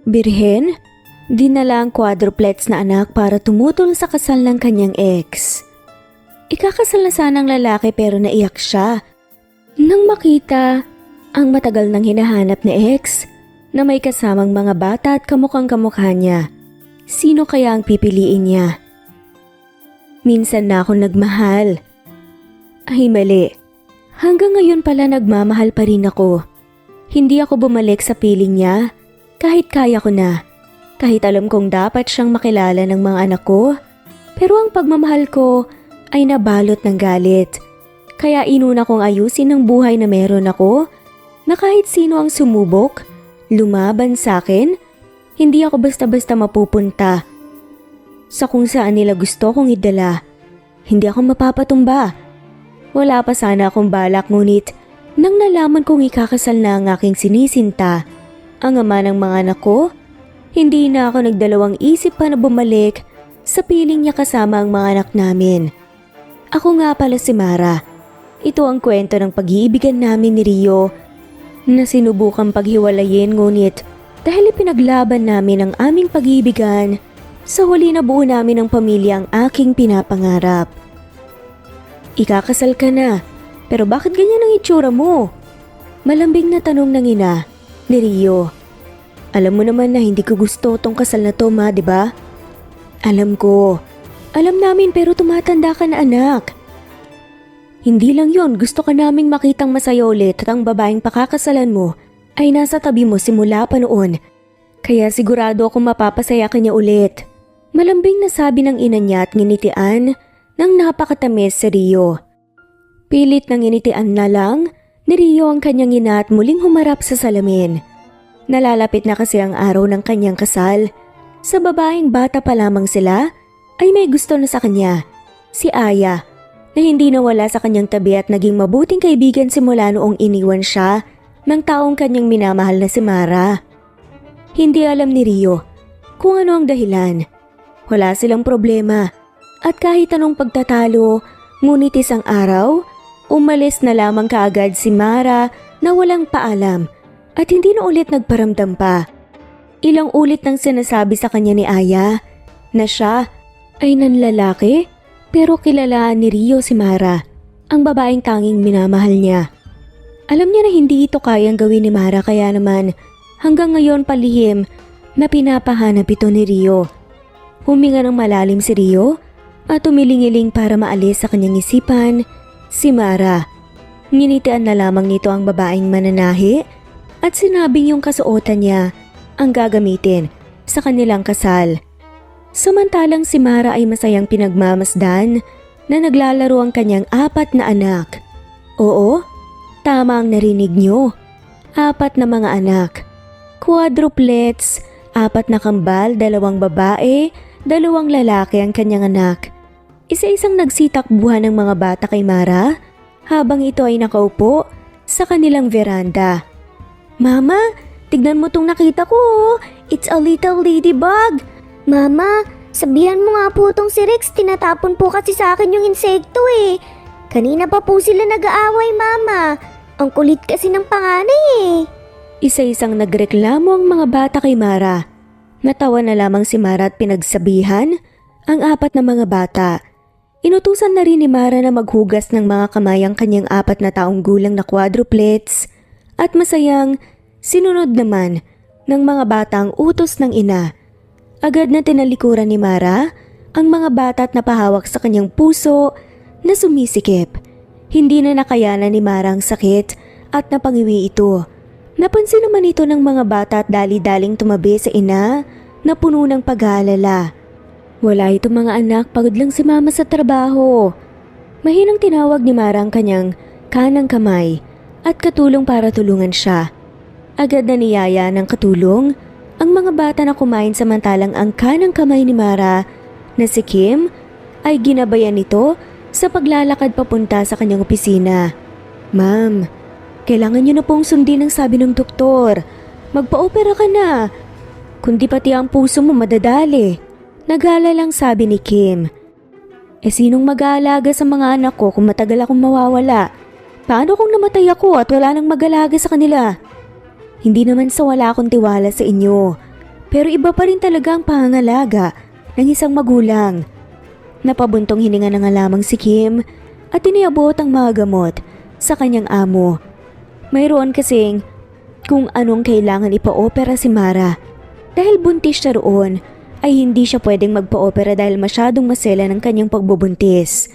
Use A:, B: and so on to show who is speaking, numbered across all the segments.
A: Birhen, dinala ang quadruplets na anak para tumutol sa kasal ng kanyang ex. Ikakasal na sanang lalaki pero naiyak siya nang makita ang matagal nang hinahanap na ex na may kasamang mga bata at kamukhang kamukha niya. Sino kaya ang pipiliin niya? Minsan na ako nagmahal. Ay mali. Hanggang ngayon pala nagmamahal pa rin ako. Hindi ako bumalik sa piling niya kahit kaya ko na. Kahit alam kong dapat siyang makilala ng mga anak ko. Pero ang pagmamahal ko ay nabalot ng galit. Kaya inuna kong ayusin ang buhay na meron ako na kahit sino ang sumubok, lumaban sa akin, hindi ako basta-basta mapupunta sa kung saan nila gusto kong idala. Hindi ako mapapatumba. Wala pa sana akong balak ngunit nang nalaman kong ikakasal na ang aking sinisinta, ang ama ng mga anak ko, hindi na ako nagdalawang isip pa na bumalik sa piling niya kasama ang mga anak namin. Ako nga pala si Mara. Ito ang kwento ng pag-iibigan namin ni Rio na sinubukang paghiwalayin ngunit dahil ipinaglaban namin ang aming pag-iibigan, sa huli na buo namin ang pamilya ang aking pinapangarap. Ikakasal ka na, pero bakit ganyan ang itsura mo? Malambing na tanong ng ina ni Rio. Alam mo naman na hindi ko gusto tong kasal na to, ma, di ba? Alam ko. Alam namin pero tumatanda ka na, anak. Hindi lang yon, gusto ka naming makitang masaya ulit at ang babaeng pakakasalan mo ay nasa tabi mo simula pa noon. Kaya sigurado akong mapapasaya ka niya ulit. Malambing na sabi ng ina niya at nginitian ng napakatamis si Rio. Pilit ng nginitian na lang ni Rio ang kanyang ina at muling humarap sa salamin. Nalalapit na kasi ang araw ng kanyang kasal. Sa babaeng bata pa lamang sila ay may gusto na sa kanya, si Aya, na hindi nawala sa kanyang tabi at naging mabuting kaibigan simula noong iniwan siya ng taong kanyang minamahal na si Mara. Hindi alam ni Rio kung ano ang dahilan. Wala silang problema at kahit anong pagtatalo, ngunit isang araw, umalis na lamang kaagad si Mara na walang paalam at hindi na ulit nagparamdam pa. Ilang ulit nang sinasabi sa kanya ni Aya na siya ay nanlalaki pero kilalaan ni Rio si Mara, ang babaeng tanging minamahal niya. Alam niya na hindi ito kayang gawin ni Mara kaya naman hanggang ngayon palihim na pinapahanap ito ni Rio. Huminga ng malalim si Rio at tumilingiling para maalis sa kanyang isipan si Mara. Nginitian na lamang nito ang babaeng mananahi at sinabing yung kasuotan niya ang gagamitin sa kanilang kasal. Samantalang si Mara ay masayang pinagmamasdan na naglalaro ang kanyang 4 na anak. Oo, tama ang narinig niyo. 4 na mga anak. Quadruplets, 4 na kambal, 2 babae, 2 lalaki ang kanyang anak. Isa-isang nagsitakbuhan ng mga bata kay Mara habang ito ay nakaupo sa kanilang veranda. Mama, tignan mo tong nakita ko. It's a little ladybug.
B: Mama, sabihan mo nga po tong si Rex, tinatapon po kasi sa akin yung insekto eh. Kanina pa po sila nag-aaway, Mama. Ang kulit kasi ng panganay eh.
A: Isa-isang nagreklamo ang mga bata kay Mara. Natawa na lamang si Mara at pinagsabihan ang 4 na mga bata. Inutusan na rin ni Mara na maghugas ng mga kamay ang kanyang 4 na taong gulang na quadruplets at masayang sinunod naman ng mga bata ang utos ng ina. Agad na tinalikuran ni Mara ang mga bata at napahawak sa kanyang puso na sumisikip. Hindi na nakayanan ni Mara ang sakit at napangiwi ito. Napansin naman ito ng mga bata at dali-daling tumabi sa ina na puno ng pag-aalala. Wala itong mga anak, pagod lang si Mama sa trabaho. Mahinang tinawag ni Mara ang kanyang kanang kamay at katulong para tulungan siya. Agad na niyaya ng katulong ang mga bata na kumain samantalang ang kanang kamay ni Mara na si Kim ay ginabayan nito sa paglalakad papunta sa kanyang opisina. Ma'am, kailangan niyo na pong sundin ang sabi ng doktor. Magpa-opera ka na. Kundi pati ang puso mo madadali. Nag-aalalang sabi ni Kim. Sinong mag-aalaga sa mga anak ko kung matagal akong mawawala? Paano kung namatay ako at wala nang mag-alaga sa kanila? Hindi naman sa wala akong tiwala sa inyo. Pero iba pa rin talaga ang pangangalaga ng isang magulang. Napabuntong hininga na nga lamang si Kim at iniabot ang mga gamot sa kanyang amo. Mayroon kasing kung anong kailangan ipa-opera si Mara. Dahil buntis siya roon, ay hindi siya pwedeng magpa-opera dahil masyadong masela ng kanyang pagbubuntis.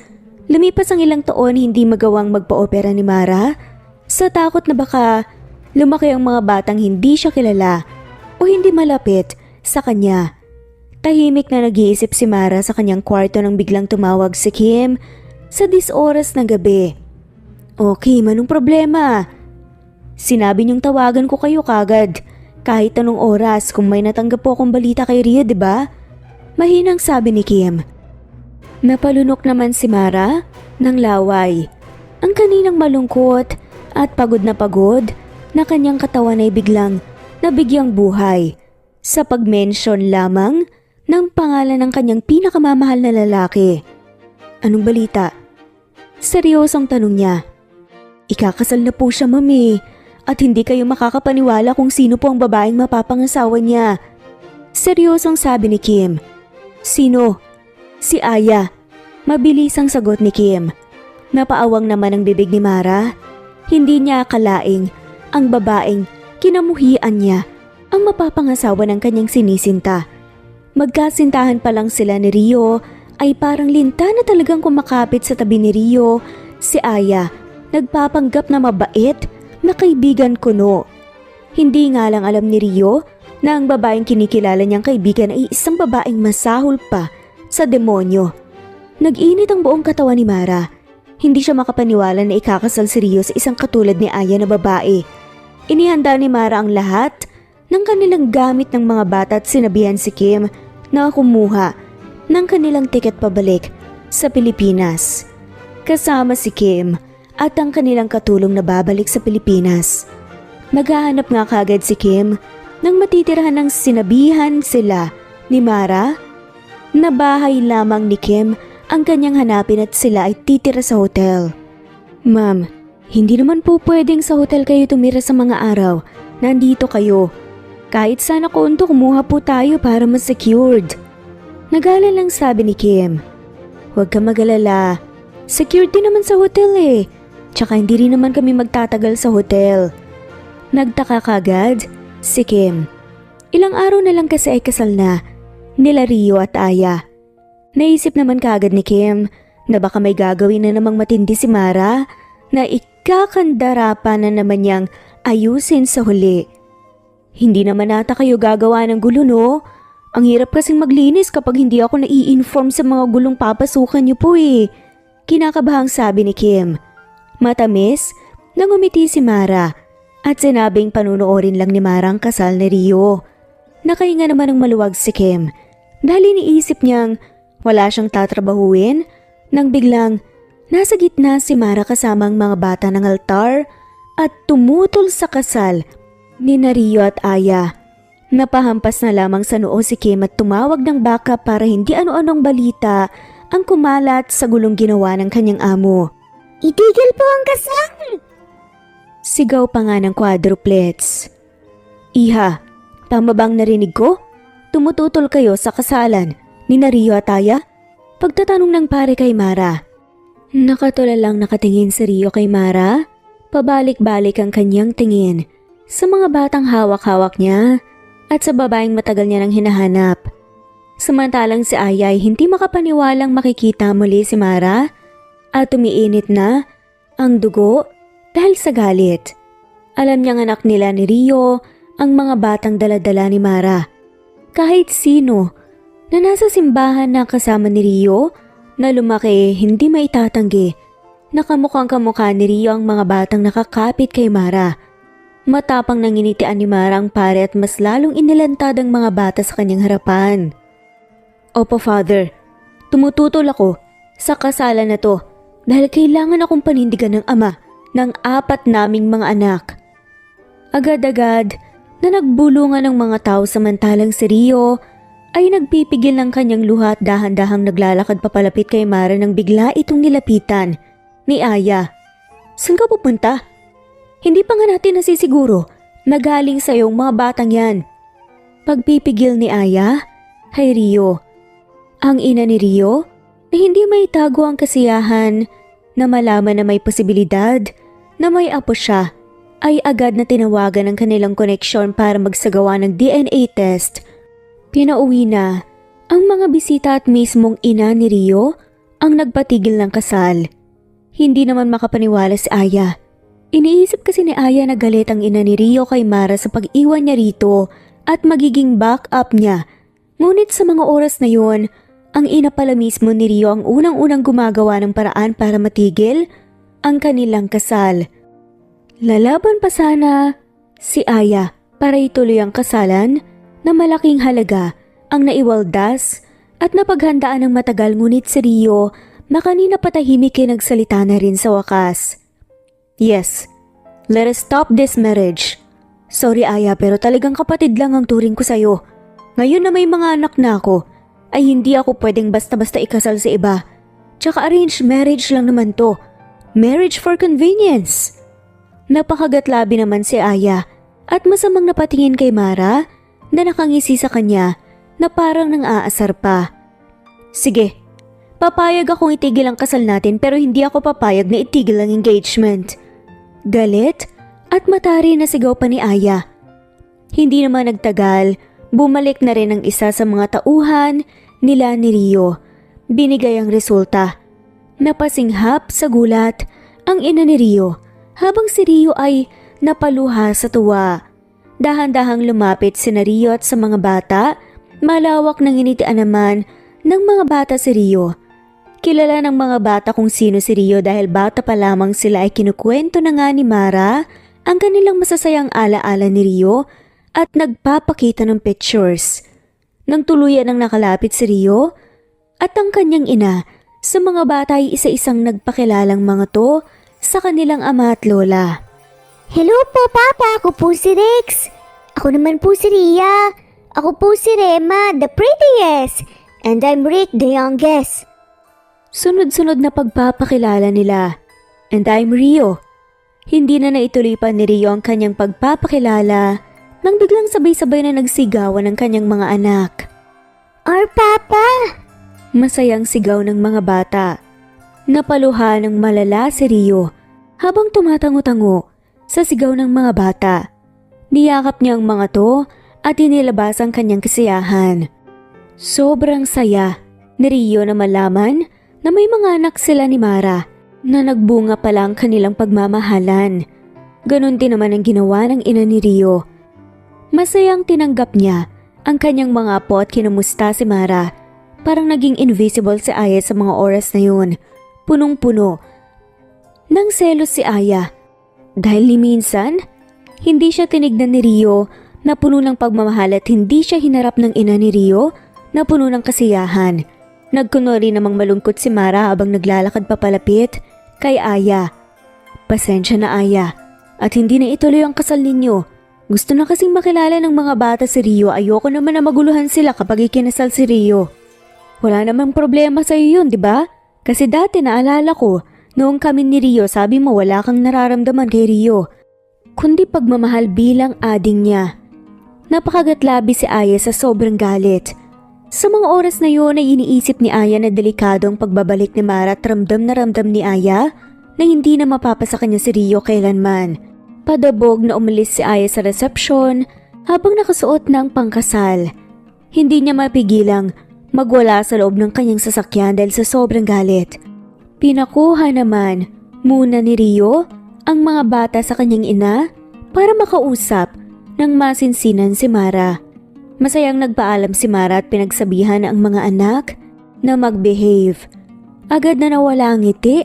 A: Lumipas ang ilang taon, hindi magawang magpa-opera ni Mara sa takot na baka lumaki ang mga batang hindi siya kilala o hindi malapit sa kanya. Tahimik na nag-iisip si Mara sa kanyang kwarto nang biglang tumawag si Kim sa 10 oras ng gabi. "O Kim, anong problema?" "Sinabi niyong tawagan ko kayo kagad. Kahit anong oras kung may natanggap po akong balita kay Ria, di ba?" Mahinang sabi ni Kim. Napalunok naman si Mara ng laway. Ang kaninang malungkot at pagod na kanyang katawan ay biglang nabigyang buhay sa pag-mention lamang ng pangalan ng kanyang pinakamamahal na lalaki. "Anong balita?" Seryosong tanong niya. "Ikakasal na po siya, mami. At hindi kayo makakapaniwala kung sino po ang babaeng mapapangasawa niya." Seryosong sabi ni Kim. "Sino?" "Si Aya." Mabilis ang sagot ni Kim. Napaawang naman ang bibig ni Mara. Hindi niya akalaing ang babaeng kinamuhian niya ang mapapangasawa ng kanyang sinisinta. Magkasintahan pa lang sila ni Rio ay parang linta na talagang kumakapit sa tabi ni Rio. Si Aya, nagpapanggap na mabait na kaibigan kuno. Hindi nga lang alam ni Rio na ang babaeng kinikilala niyang kaibigan ay isang babaeng masahol pa sa demonyo. Nag-init ang buong katawan ni Mara. Hindi siya makapaniwala na ikakasal si Rio sa isang katulad ni Aya na babae. Inihanda ni Mara ang lahat ng kanilang gamit ng mga bata at sinabihan si Kim na kumuha ng kanilang tiket pabalik sa Pilipinas. Kasama si Kim at ang kanilang katulong na babalik sa Pilipinas. Maghahanap nga kagad si Kim nang matitirahan ng sinabihan sila ni Mara na bahay lamang ni Kim ang kanyang hanapin at sila ay titira sa hotel. "Ma'am, hindi naman po pwedeng sa hotel kayo tumira sa mga araw. Nandito kayo. Kahit sana konto kumuha po tayo para mas secured." Nagalan lang sabi ni Kim. "Huwag ka mag-alala. Secured din naman sa hotel eh. Tsaka hindi rin naman kami magtatagal sa hotel." Nagtaka kagad si Kim. Ilang araw na lang kasi ay kasal na nila Rio at Aya. Naisip naman kagad ni Kim na baka may gagawin na namang matindi si Mara na ikakandara pa na naman niyang ayusin sa huli. "Hindi naman ata kayo gagawa ng gulo, no? Ang hirap kasing maglinis kapag hindi ako nai-inform sa mga gulong papasukan niyo po eh." Kinakabahang sabi ni Kim. Matamis na ngumiti si Mara at sinabing panunoorin lang ni Mara ang kasal ni Rio. Nakahinga naman ng maluwag si Kim dahil iniisip niyang wala siyang tatrabahuin nang biglang nasa gitna si Mara kasama ang mga bata ng altar at tumutol sa kasal ni Rio at Aya. Napahampas na lamang sa noo si Kim at tumawag ng backup para hindi ano-anong balita ang kumalat sa gulong ginawa ng kanyang amo.
B: Itigil po ang kasal!
A: Sigaw pa nga ng quadruplets. "Iha, tama bang narinig ko? Tumututol kayo sa kasalan ni Rio at Aya?" Pagtatanong ng pare kay Mara. Nakatulala lang nakatingin si Rio kay Mara. Pabalik-balik ang kanyang tingin sa mga batang hawak-hawak niya at sa babaeng matagal niya nang hinahanap. Samantalang si Aya ay hindi makapaniwalang makikita muli si Mara at umiinit na ang dugo dahil sa galit. Alam niyang anak nila ni Rio ang mga batang dala-dala ni Mara. Kahit sino na nasa simbahan na kasama ni Rio na lumaki hindi maitatanggi. Nakamukhang kamukha ni Rio ang mga batang nakakapit kay Mara. Matapang nanginitian ni Mara ang pare at mas lalong inilantad ang mga bata sa kanyang harapan. "Opo, Father. Tumututol ako sa kasalan na to dahil kailangan akong panindigan ng ama ng 4 naming mga anak." Agad-agad na nagbulungan ng mga tao samantalang si Rio ay nagpipigil ng kanyang luha at dahan-dahang naglalakad papalapit kay Mara nang bigla itong nilapitan ni Aya. "Saan ka pupunta? Hindi pa nga natin nasisiguro na galing sa iyong mga batang yan." Pagpipigil ni Aya kay Rio. Ang ina ni Rio na hindi maitago ang kasiyahan na malaman na may posibilidad na may apo siya ay agad na tinawagan ang kanilang koneksyon para magsagawa ng DNA test. Pinauwi na ang mga bisita at mismong ina ni Rio ang nagpatigil ng kasal. Hindi naman makapaniwala si Aya. Iniisip kasi ni Aya na galit ang ina ni Rio kay Mara sa pag-iwan niya rito at magiging backup niya. Ngunit sa mga oras na yon, ang ina pala mismo ni Rio ang unang-unang gumagawa ng paraan para matigil ang kanilang kasal. Lalaban pa sana si Aya para ituloy ang kasalan na malaking halaga ang naiwaldas at napaghandaan ng matagal, ngunit si Rio na kanina patahimik ay nagsalita na rin sa wakas. Yes, let us stop this marriage. Sorry Aya, pero talagang kapatid lang ang turing ko sa'yo. Ngayon na may mga anak na ako, ay hindi ako pwedeng basta-basta ikasal sa iba. Tsaka arranged marriage lang naman to. Marriage for convenience. Napakagatlabi naman si Aya at masamang napatingin kay Mara na nakangisi sa kanya na parang nang-aasar pa. Sige, papayag akong itigil ang kasal natin pero hindi ako papayag na itigil ang engagement. Galit at matari na sigaw pa ni Aya. Hindi naman nagtagal, bumalik na rin ang isa sa mga tauhan nila ni Rio. Binigay ang resulta. Napasinghap sa gulat ang ina ni Rio habang si Rio ay napaluha sa tuwa. Dahan-dahang lumapit si Rio at sa mga bata, malawak ng initian naman ng mga bata si Rio. Kilala ng mga bata kung sino si Rio dahil bata pa lamang sila ay kinukwento na nga ni Mara ang kanilang masasayang alaala ni Rio at nagpapakita ng pictures. Nang tuluyan ang nakalapit si Rio at ang kanyang ina, sa mga bata ay isa-isang nagpakilalang mga to sa kanilang ama at lola.
B: Hello po, Papa. Ako po si Rex. Ako naman po si Ria. Ako po si Rema, the prettiest. And I'm Rick, the youngest.
A: Sunod-sunod na pagpapakilala nila. And I'm Rio. Hindi na naituloy pa ni Rio ang kanyang pagpapakilala nang biglang sabay-sabay na nagsigawan ng kanyang mga anak.
B: Our Papa!
A: Masayang sigaw ng mga bata. Napaluha ng malala si Rio habang tumatango-tango sa sigaw ng mga bata. Niyakap niya ang mga to at inilabas ang kanyang kasiyahan. Sobrang saya ni Rio na malaman na may mga anak sila ni Mara na nagbunga pa lang kanilang pagmamahalan. Ganon din naman ang ginawa ng ina ni Rio. Masayang tinanggap niya ang kanyang mga apo at kinamusta si Mara. Parang naging invisible si Aya sa mga oras na yun. Punong-puno nang selos si Aya. Dahil ni minsan, hindi siya tinignan ni Rio na puno ng pagmamahal at hindi siya hinarap ng ina ni Rio na puno ng kasiyahan. Nagkunwari namang malungkot si Mara habang naglalakad papalapit kay Aya. Pasensya na Aya at hindi na ituloy ang kasal ninyo. Gusto na kasing makilala ng mga bata si Rio, ayoko naman na maguluhan sila kapag ikinasal si Rio. Wala namang problema sa iyo yun, di ba? Kasi dati naalala ko, noong kami ni Rio sabi mo wala kang nararamdaman kay Rio, kundi pagmamahal bilang ading niya. Napakagatlabi si Aya sa sobrang galit. Sa mga oras na yun ay iniisip ni Aya na delikado ang pagbabalik ni Mara at ramdam na ramdam ni Aya na hindi na mapapasa kanya si Rio kailanman. Padabog na umalis si Aya sa resepsyon habang nakasuot ng pangkasal. Hindi niya mapigilang magwala sa loob ng kanyang sasakyan dahil sa sobrang galit. Pinakuha naman muna ni Rio ang mga bata sa kanyang ina para makausap ng masinsinan si Mara. Masayang nagpaalam si Mara at pinagsabihan ang mga anak na mag-behave. Agad na nawala ang ngiti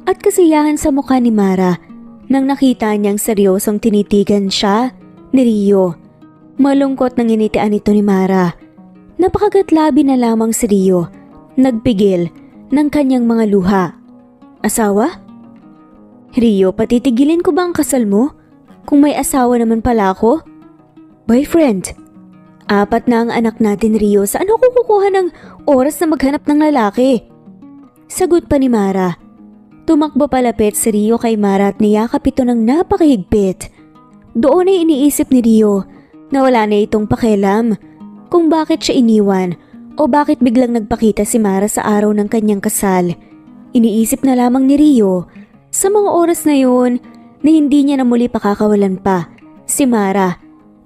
A: at kasiyahan sa mukha ni Mara nang nakita niyang seryosong tinitigan siya ni Rio. Malungkot nang initian ito ni Mara. Napakagatlabi na lamang si Rio. Nagpigil ng kanyang mga luha. Asawa? Rio, patitigilin ko ba ang kasal mo? Kung may asawa naman pala ako? Boyfriend? 4 na ang anak natin, Rio. Saan ako kukuha ng oras na maghanap ng lalaki? Sagot pa ni Mara. Tumakbo palapit si Rio kay Mara at niyakap ito ng napakahigpit. Doon ay iniisip ni Rio na wala na itong pakialam kung bakit siya iniwan o bakit biglang nagpakita si Mara sa araw ng kanyang kasal. Iniisip na lamang ni Rio sa mga oras na yun na hindi niya na muli pakakawalan pa si Mara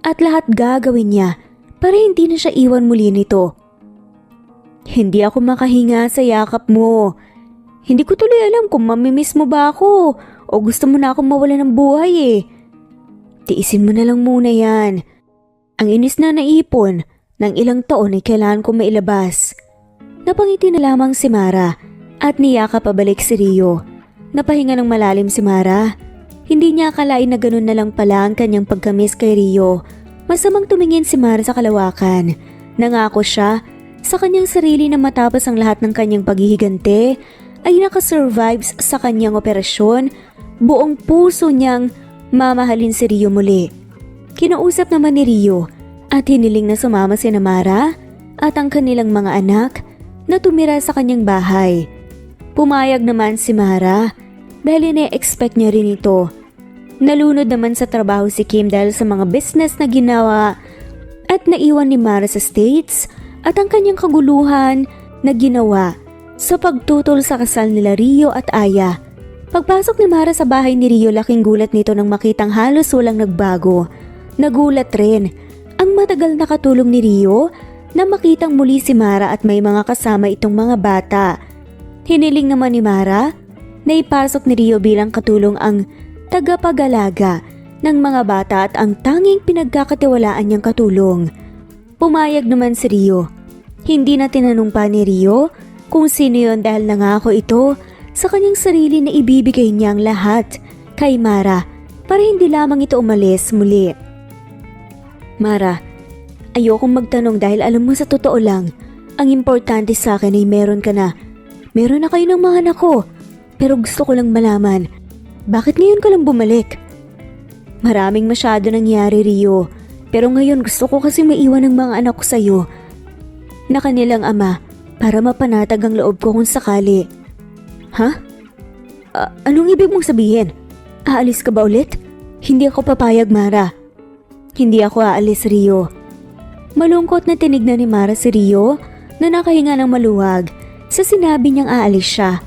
A: at lahat gagawin niya para hindi na siya iwan muli nito. Hindi ako makahinga sa yakap mo. Hindi ko tuloy alam kung mamimiss mo ba ako o gusto mo na akong mawala ng buhay eh. Tiisin mo na lang muna yan. Ang inis na naipon ng ilang taon ay kailangan ko mailabas. Napangiti na lamang si Mara at niyakap pabalik si Rio. Napahinga ng malalim si Mara. Hindi niya akalain na ganun na lang pala ang kanyang pagkamiss kay Rio. Masamang tumingin si Mara sa kalawakan. Nangako siya sa kanyang sarili na matapos ang lahat ng kanyang paghihigante ay nakasurvives sa kanyang operasyon. Buong puso niyang mamahalin si Rio muli. Kinausap naman ni Rio at hiniling na sumama si Mara at ang kanilang mga anak na tumira sa kanyang bahay. Pumayag naman si Mara dahil ine-expect niya rin ito. Nalunod naman sa trabaho si Kim dahil sa mga business na ginawa at naiwan ni Mara sa States at ang kanyang kaguluhan na ginawa sa pagtutol sa kasal nila Rio at Aya. Pagpasok ni Mara sa bahay ni Rio, laking gulat nito nang makitang halos walang nagbago. Nagulat rin ang matagal na katulong ni Rio na makitang muli si Mara at may mga kasama itong mga bata. Hiniling naman ni Mara na ipasok ni Rio bilang katulong ang tagapag-alaga ng mga bata at ang tanging pinagkakatiwalaan niyang katulong. Pumayag naman si Rio. Hindi na tinanong pa ni Rio kung sino yon dahil nangako ito sa kanyang sarili na ibibigay niya ang lahat kay Mara para hindi lamang ito umalis muli. Mara, ayokong magtanong dahil alam mo sa totoo lang, ang importante sa akin ay meron ka na. Meron na kayo ng mga anak ko, pero gusto ko lang malaman, bakit ngayon ka lang bumalik? Maraming masyado nangyari, Rio, pero ngayon gusto ko kasi maiwan ng mga anak ko sa'yo na kanilang ama para mapanatag ang loob ko kung sakali. Ha? Anong ibig mong sabihin? Aalis ka ba ulit? Hindi ako papayag, Mara. Hindi ako aalis, Rio. Malungkot na tinignan ni Mara si Rio na nakahinga ng maluwag sa sinabi niyang aalis siya.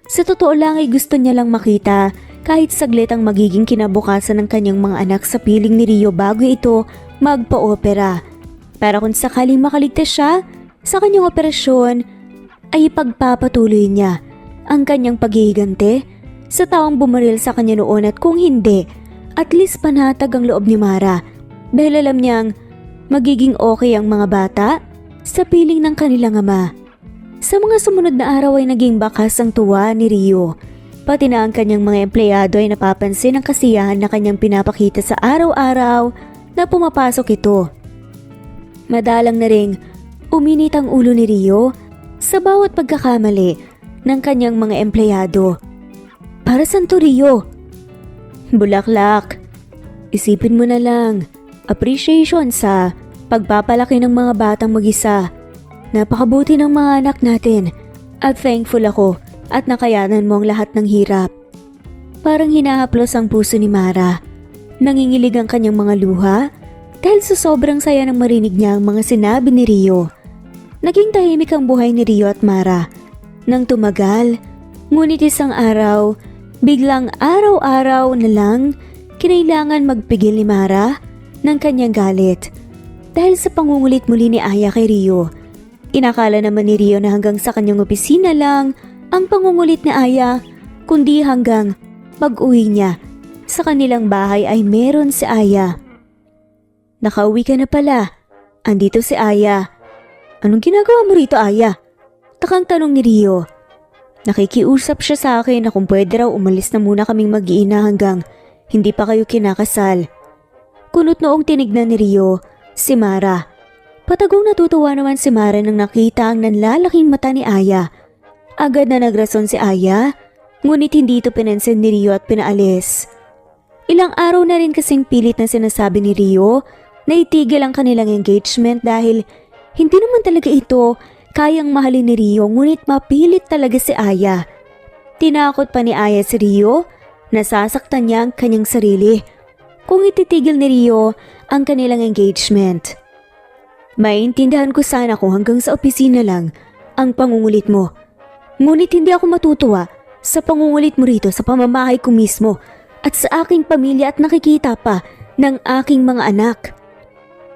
A: Sa totoo lang ay gusto niya lang makita kahit saglit ang magiging kinabukasan ng kanyang mga anak sa piling ni Rio bago ito magpa-opera. Para kung sakaling makaligtas siya sa kanyang operasyon ay ipagpapatuloy niya ang kanyang paghihigante sa taong bumaril sa kanya noon at kung hindi, at least panatag ang loob ni Mara dahil alam niyang magiging okay ang mga bata sa piling ng kanilang ama. Sa mga sumunod na araw ay naging bakas ang tuwa ni Rio. Pati na ang kanyang mga empleyado ay napapansin ang kasiyahan na kanyang pinapakita sa araw-araw na pumapasok ito. Madalang na ring uminit ang ulo ni Rio sa bawat pagkakamali ng kanyang mga empleyado. Para saan to, Rio? Bulaklak. Isipin mo na lang, appreciation sa pagpapalaki ng mga batang mag-isa. Napakabuti ng mga anak natin at thankful ako at nakayanan mo ang lahat ng hirap. Parang hinahaplos ang puso ni Mara. Nangingilig ang kanyang mga luha dahil sa sobrang saya nang marinig niya ang mga sinabi ni Rio. Naging tahimik ang buhay ni Rio at Mara nang tumagal, ngunit isang araw, biglang araw-araw na lang kinailangan magpigil ni Mara ng kanyang galit dahil sa pangungulit muli ni Aya kay Rio. Inakala naman ni Rio na hanggang sa kanyang opisina lang ang pangungulit ni Aya, kundi hanggang pag-uwi niya sa kanilang bahay ay meron si Aya. Nakauwi ka na pala. Andito si Aya. Anong ginagawa mo rito, Aya? Takang tanong ni Rio. Nakikiusap siya sa akin na kung pwede raw umalis na muna kaming mag-iina hanggang hindi pa kayo kinakasal. Kunot noong tinignan ni Rio si Mara. Patagong natutuwa naman si Mara nang nakita ang nanlalaking mata ni Aya. Agad na nagrason si Aya, ngunit hindi ito pinansin ni Rio at pinaalis. Ilang araw na rin kasing pilit na sinasabi ni Rio na itigil ang kanilang engagement dahil hindi naman talaga ito kayang mahalin ni Rio, ngunit mapilit talaga si Aya. Tinakot pa ni Aya si Rio, nasasaktan niya ang kanyang sarili kung ititigil ni Rio ang kanilang engagement. Maintindihan ko sana kung hanggang sa opisina lang ang pangungulit mo. Ngunit hindi ako matutuwa sa pangungulit mo rito sa pamamahay ko mismo at sa aking pamilya at nakikita pa ng aking mga anak.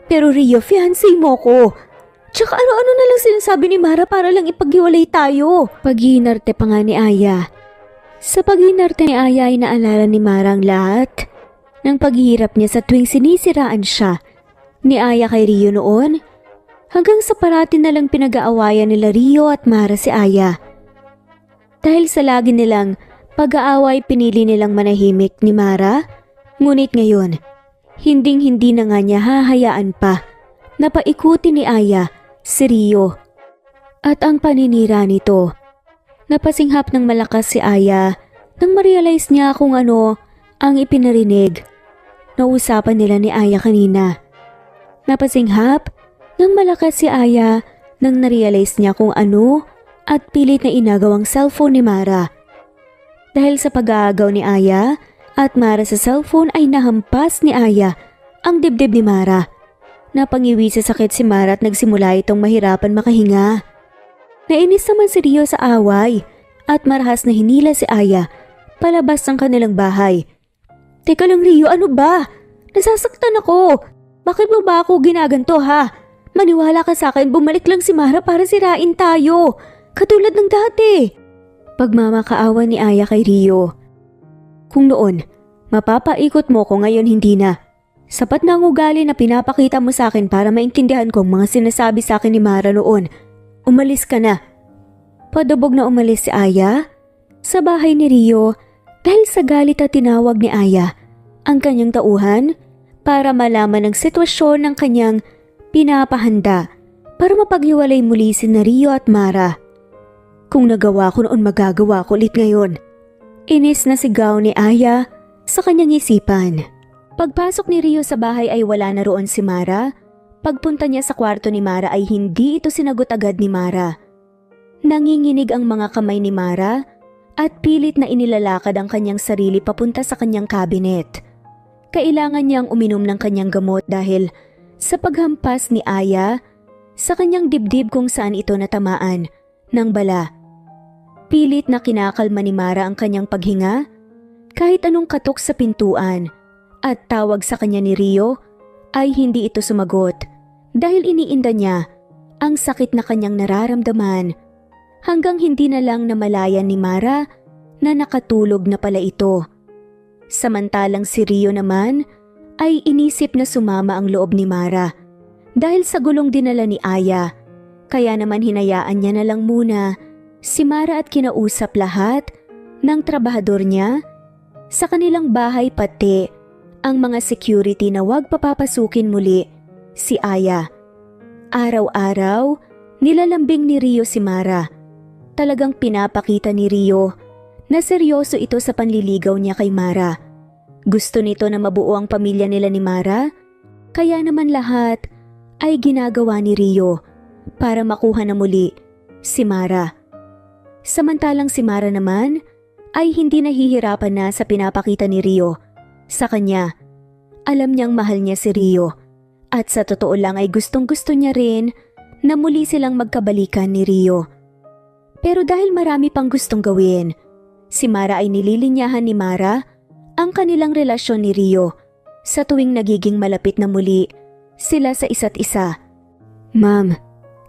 A: Pero Rio, fiancé mo ko. Tsaka ano-ano na lang sinasabi ni Mara para lang ipaghiwalay tayo. Paghinarte pa nga ni Aya. Sa paghinarte ni Aya ay naalala ni Mara ang lahat ng paghihirap niya sa tuwing sinisiraan siya ni Aya kay Rio noon, hanggang sa parati na lang pinag-aawayan nila Rio at Mara si Aya. Dahil sa lagi nilang pag-aaway, pinili nilang manahimik ni Mara, ngunit ngayon, hinding-hindi na nga niya hahayaan pa na paikuti ni Aya si Rio. At ang paninira nito, napasinghap ng malakas si Aya nang ma-realize niya kung ano ang ipinarinig na usapan nila ni Aya kanina. Napasinghap ng malakas si Aya nang na-realize niya kung ano at pilit na inagawang cellphone ni Mara. Dahil sa pag-aagaw ni Aya at Mara sa cellphone ay nahampas ni Aya ang dibdib ni Mara. Napangiwi sa sakit si Mara at nagsimula itong mahirapan makahinga. Nainis naman si Rio sa away at marahas na hinila si Aya palabas ng kanilang bahay. Teka lang Rio, ano ba? Nasasaktan ako. Bakit mo ba ako ginaganto ha? Maniwala ka sa akin, bumalik lang si Mara para sirain tayo. Katulad ng dati. Pagmamakaawa ni Aya kay Rio. Kung noon, mapapaikot mo ko, ngayon hindi na. Sapat na ang ugali na pinapakita mo sa akin para maintindihan ko ang mga sinasabi sa akin ni Mara noon. Umalis ka na. Padubog na umalis si Aya sa bahay ni Rio dahil sa galit at tinawag ni Aya ang kanyang tauhan para malaman ang sitwasyon ng kanyang pinapahanda para mapaghiwalay muli si Rio at Mara. Kung nagawa ko noon, magagawa ko ulit ngayon. Inis na sigaw ni Aya sa kanyang isipan. Pagpasok ni Rio sa bahay ay wala na roon si Mara. Pagpunta niya sa kwarto ni Mara ay hindi ito sinagot agad ni Mara. Nanginginig ang mga kamay ni Mara at pilit na inilalakad ang kanyang sarili papunta sa kanyang cabinet. Kailangan niyang uminom ng kanyang gamot dahil sa paghampas ni Aya sa kanyang dibdib kung saan ito natamaan ng bala. Pilit na kinakalma ni Mara ang kanyang paghinga kahit anong katok sa pintuan at tawag sa kanya ni Rio ay hindi ito sumagot dahil iniinda niya ang sakit na kanyang nararamdaman hanggang hindi na lang namalayan ni Mara na nakatulog na pala ito. Samantalang si Rio naman ay inisip na sumama ang loob ni Mara dahil sa gulong dinala ni Aya, kaya naman hinayaan niya na lang muna si Mara at kinausap lahat ng trabahador niya sa kanilang bahay pati ang mga security na huwag papapasukin muli si Aya. Araw-araw, nilalambing ni Rio si Mara. Talagang pinapakita ni Rio na seryoso ito sa panliligaw niya kay Mara. Gusto nito na mabuo ang pamilya nila ni Mara, kaya naman lahat ay ginagawa ni Rio para makuha na muli si Mara. Samantalang si Mara naman ay hindi nahihirapan na sa pinapakita ni Rio sa kanya. Alam niyang mahal niya si Rio at sa totoo lang ay gustong-gusto niya rin na muli silang magkabalikan ni Rio. Pero dahil marami pang gustong gawin, si Mara ay nililinyahan ni Mara ang kanilang relasyon ni Rio sa tuwing nagiging malapit na muli sila sa isa't isa. Ma'am,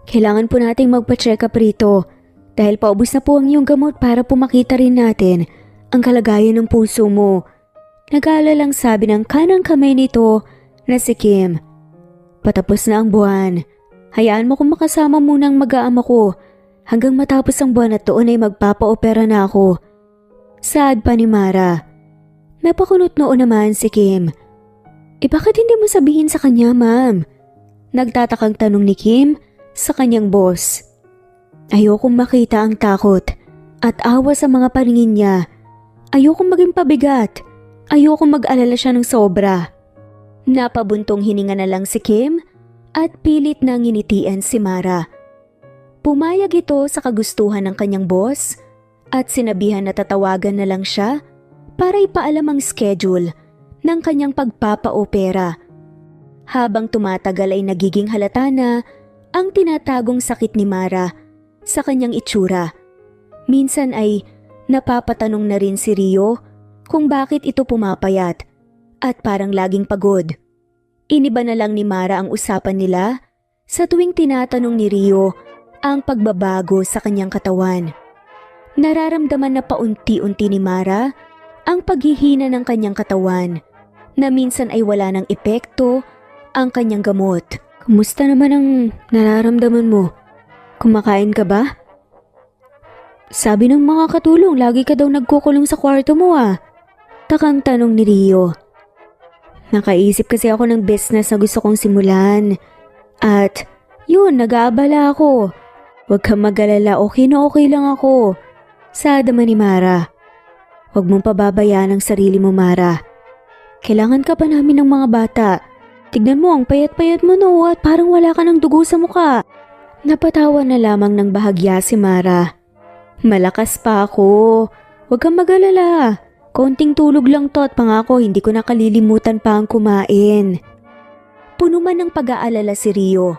A: kailangan po nating magpa-check up rito dahil paubos na po ang iyong gamot para po makita rin natin ang kalagayan ng puso mo. Nag-aalalang sabi ng kanang kamay nito na si Kim. Patapos na ang buwan. Hayaan mo kung makasama muna ang mag-aama ko hanggang matapos ang buwan at doon ay magpapa-opera na ako. Saad pa ni Mara. Napakunot noo naman si Kim. Bakit hindi mo sabihin sa kanya, ma'am? Nagtatakang tanong ni Kim sa kanyang boss. Ayokong makita ang takot at awa sa mga paningin niya. Ayokong maging pabigat. Ayokong mag-alala siya ng sobra. Napabuntong hininga na lang si Kim at pilit na nginitian si Mara. Pumayag ito sa kagustuhan ng kanyang boss at sinabihan na tatawagan na lang siya para ipaalam ang schedule ng kanyang pagpapa-opera. Habang tumatagal ay nagiging halata na ang tinatagong sakit ni Mara sa kanyang itsura. Minsan ay napapatanong na rin si Rio kung bakit ito pumapayat at parang laging pagod. Iniba na lang ni Mara ang usapan nila sa tuwing tinatanong ni Rio ang pagbabago sa kanyang katawan. Nararamdaman na paunti-unti ni Mara ang paghihina ng kanyang katawan na minsan ay wala ng epekto ang kanyang gamot. Kumusta naman ang nararamdaman mo? Kumakain ka ba? Sabi ng mga katulong, lagi ka daw nagkukulong sa kwarto mo ah. Takang tanong ni Rio. Nakaisip kasi ako ng business na gusto kong simulan. At yun, nag-aabala ako. Huwag kang mag-alala, okay na okay lang ako. Saad naman ni Mara. Huwag mong pababayaan ang sarili mo, Mara. Kailangan ka pa namin ng mga bata. Tignan mo, ang payat-payat mo no at parang wala ka ng dugo sa muka. Napatawa na lamang ng bahagya si Mara. Malakas pa ako. Huwag kang mag-alala. Konting tulog lang to at pangako hindi ko nakalilimutan pa ang kumain. Puno man ng pag-aalala si Rio.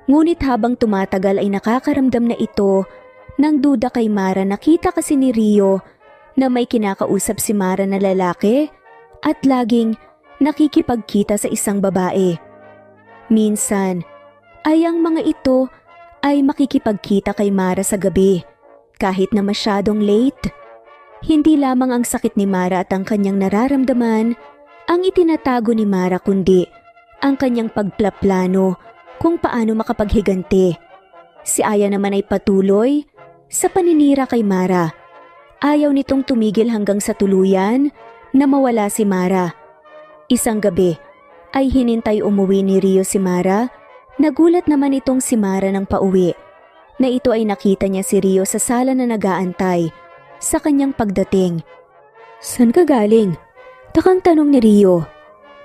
A: Ngunit habang tumatagal ay nakakaramdam na ito ng duda kay Mara. Nakita kasi ni Rio na may kinakausap si Mara na lalaki at laging nakikipagkita sa isang babae. Minsan ay ang mga ito ay makikipagkita kay Mara sa gabi kahit na masyadong late. Hindi lamang ang sakit ni Mara at ang kanyang nararamdaman ang itinatago ni Mara kundi ang kanyang pagplaplano kung paano makapaghiganti. Si Aya naman ay patuloy sa paninira kay Mara. Ayaw nitong tumigil hanggang sa tuluyan na mawala si Mara. Isang gabi ay hinintay umuwi ni Rio si Mara. Nagulat naman itong si Mara nang pauwi na ito ay nakita niya si Rio sa sala na nag-aantay sa kanyang pagdating. San ka galing? Takang tanong ni Rio.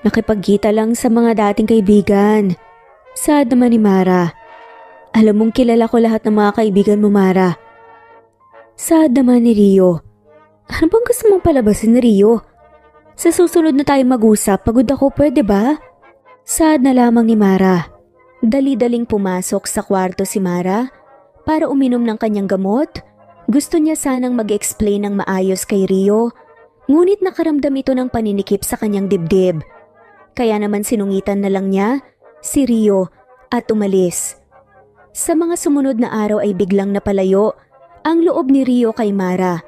A: Nakipagkita lang sa mga dating kaibigan. Saad naman ni Mara. Alam mong kilala ko lahat ng mga kaibigan mo, Mara. Saad naman ni Rio. Ano bang gusto mong palabasin ni Rio? Sa susunod na tayo mag-usap, pagod ako, pwede ba? Saad na lamang ni Mara. Dali-daling pumasok sa kwarto si Mara para uminom ng kanyang gamot. Gusto niya sanang mag-explain ng maayos kay Rio, ngunit nakaramdam ito ng paninikip sa kanyang dibdib. Kaya naman sinungitan na lang niya si Rio at umalis. Sa mga sumunod na araw ay biglang napalayo ang loob ni Rio kay Mara.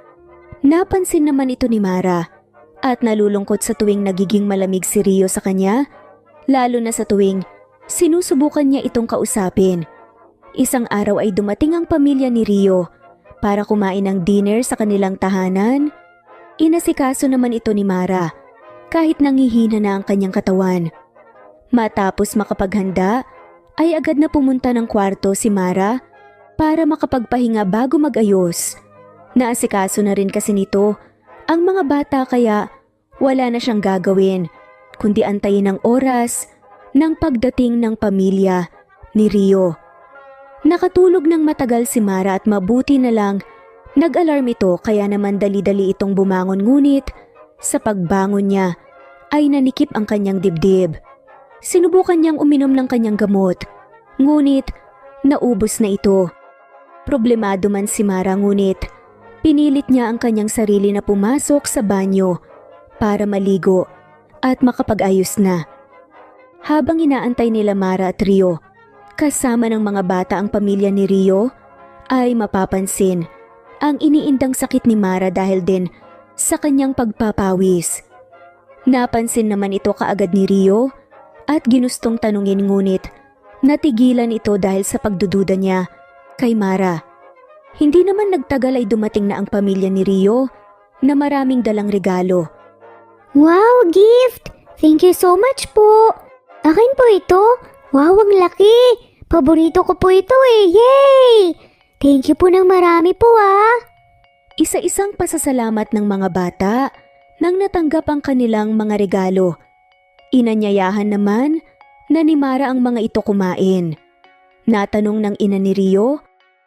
A: Napansin naman ito ni Mara at nalulungkot sa tuwing nagiging malamig si Rio sa kanya, lalo na sa tuwing sinusubukan niya itong kausapin. Isang araw ay dumating ang pamilya ni Rio para kumain ng dinner sa kanilang tahanan. Inasikaso naman ito ni Mara kahit nangihina na ang kanyang katawan. Matapos makapaghanda ay agad na pumunta ng kwarto si Mara para makapagpahinga bago mag-ayos. Naasikaso na rin kasi nito ang mga bata kaya wala na siyang gagawin kundi antayin ang oras ng pagdating ng pamilya ni Rio. Nakatulog ng matagal si Mara at mabuti na lang nag-alarm ito kaya naman dali-dali itong bumangon ngunit sa pagbangon niya ay nanikip ang kanyang dibdib. Sinubukan niyang uminom ng kanyang gamot ngunit naubos na ito. Problemado man si Mara ngunit pinilit niya ang kanyang sarili na pumasok sa banyo para maligo at makapag-ayos na. Habang inaantay nila Mara at Rio, kasama ng mga bata ang pamilya ni Rio, ay mapapansin ang iniindang sakit ni Mara dahil din sa kanyang pagpapawis. Napansin naman ito kaagad ni Rio at ginustong tanungin ngunit natigilan ito dahil sa pagdududa niya kay Mara. Hindi naman nagtagal ay dumating na ang pamilya ni Rio na maraming dalang regalo.
B: Wow, gift! Thank you so much po! Akin po ito! Wow, ang laki! Paborito ko po ito eh! Yay! Thank you po ng marami po ah!
A: Isa-isang pasasalamat ng mga bata nang natanggap ang kanilang mga regalo. Inanyayahan naman na ni Mara ang mga ito kumain. Natanong ng ina ni Rio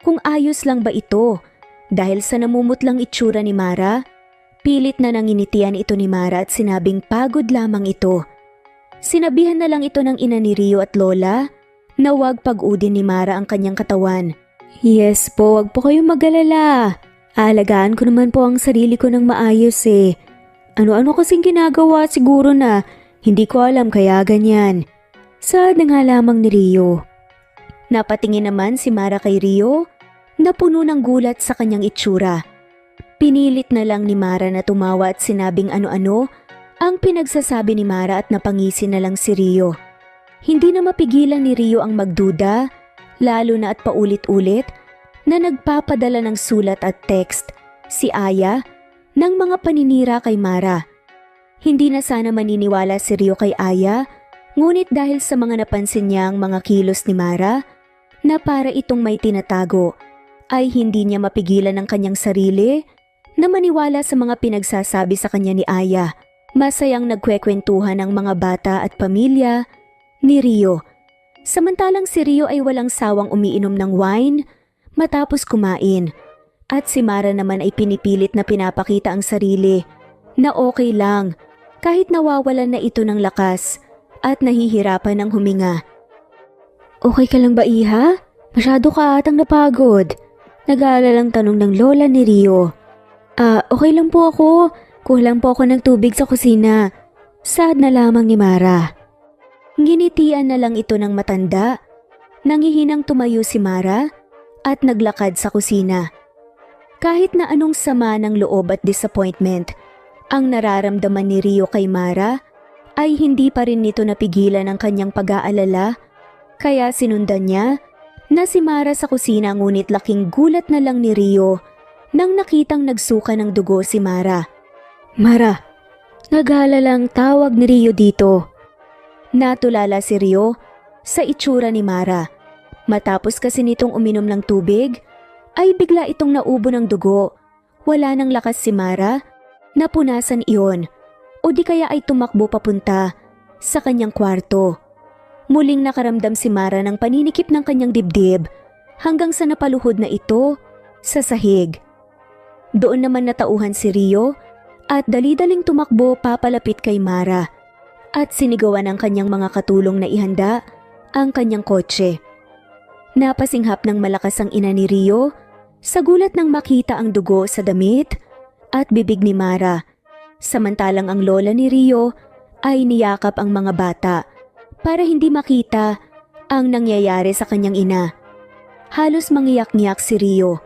A: kung ayos lang ba ito dahil sa namumutlang itsura ni Mara. Pilit na nanginitian ito ni Mara at sinabing pagod lamang ito. Sinabihan na lang ito ng ina ni Rio at Lola na huwag pag-udin ni Mara ang kanyang katawan. Yes po, wag po kayong mag-alala. Aalagaan ko naman po ang sarili ko ng maayos eh. Ano-ano kasing ginagawa siguro na hindi ko alam kaya ganyan. Sad na nga lamang ni Rio. Napatingin naman si Mara kay Rio na puno ng gulat sa kanyang itsura. Pinilit na lang ni Mara na tumawa at sinabing ano-ano ang pinagsasabi ni Mara at napangisi na lang si Rio. Hindi na mapigilan ni Rio ang magduda, lalo na at paulit-ulit na nagpapadala ng sulat at text si Aya ng mga paninira kay Mara. Hindi na sana maniniwala si Rio kay Aya, ngunit dahil sa mga napansin niyang mga kilos ni Mara na para itong may tinatago, ay hindi niya mapigilan ang kanyang sarili na maniwala sa mga pinagsasabi sa kanya ni Aya. Masayang nagkwekwentuhan ang mga bata at pamilya ni Rio. Samantalang si Rio ay walang sawang umiinom ng wine matapos kumain. At si Mara naman ay pinipilit na pinapakita ang sarili na okay lang kahit nawawalan na ito ng lakas at nahihirapan ng huminga. Okay ka lang ba, Iha? Masyado ka atang napagod. Nag-aalalang tanong ng lola ni Rio. Okay lang po ako. Kulang po ako ng tubig sa kusina. Sad na lamang ni Mara. Ginitian na lang ito ng matanda. Nangihinang tumayo si Mara at naglakad sa kusina. Kahit na anong sama ng loob at disappointment ang nararamdaman ni Rio kay Mara, ay hindi pa rin nito napigilan ang kanyang pag-aalala, kaya sinundan niya na si Mara sa kusina, ngunit laking gulat na lang ni Rio nang nakitang nagsuka ng dugo si Mara. Mara, nag-aalalang tawag ni Rio dito. Natulala si Rio sa itsura ni Mara. Matapos kasi nitong uminom ng tubig, ay bigla itong naubo ng dugo. Wala nang lakas si Mara, napunasan iyon, o di kaya ay tumakbo papunta sa kanyang kwarto. Muling nakaramdam si Mara ng paninikip ng kanyang dibdib hanggang sa napaluhod na ito sa sahig. Doon naman natauhan si Rio at dali-daling tumakbo papalapit kay Mara at sinigawan ng kanyang mga katulong na ihanda ang kanyang kotse. Napasinghap ng malakas ang ina ni Rio sa gulat nang makita ang dugo sa damit at bibig ni Mara. Samantalang ang lola ni Rio ay niyakap ang mga bata para hindi makita ang nangyayari sa kanyang ina. Halos mangiyak-ngiyak si Rio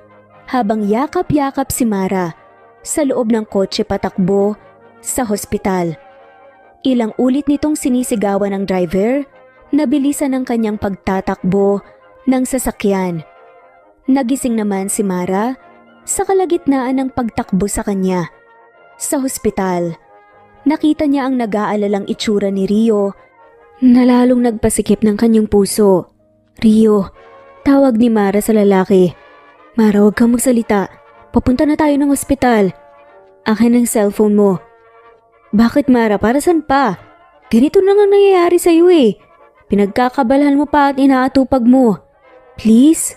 A: habang yakap-yakap si Mara sa loob ng kotse patakbo sa hospital. Ilang ulit nitong sinisigawan ng driver na bilisan ang kanyang pagtatakbo ng sasakyan. Nagising naman si Mara sa kalagitnaan ng pagtakbo sa kanya. Sa hospital, nakita niya ang nag-aalalang itsura ni Rio na lalong nagpasikip ng kanyang puso. Rio, tawag ni Mara sa lalaki. Mara, huwag kang magsalita. Papunta na tayo ng ospital. Akin ang cellphone mo. Bakit, Mara? Para saan pa? Ganito na nga nangyayari sa'yo eh. Pinagkakabalhan mo pa at inaatupag mo. Please?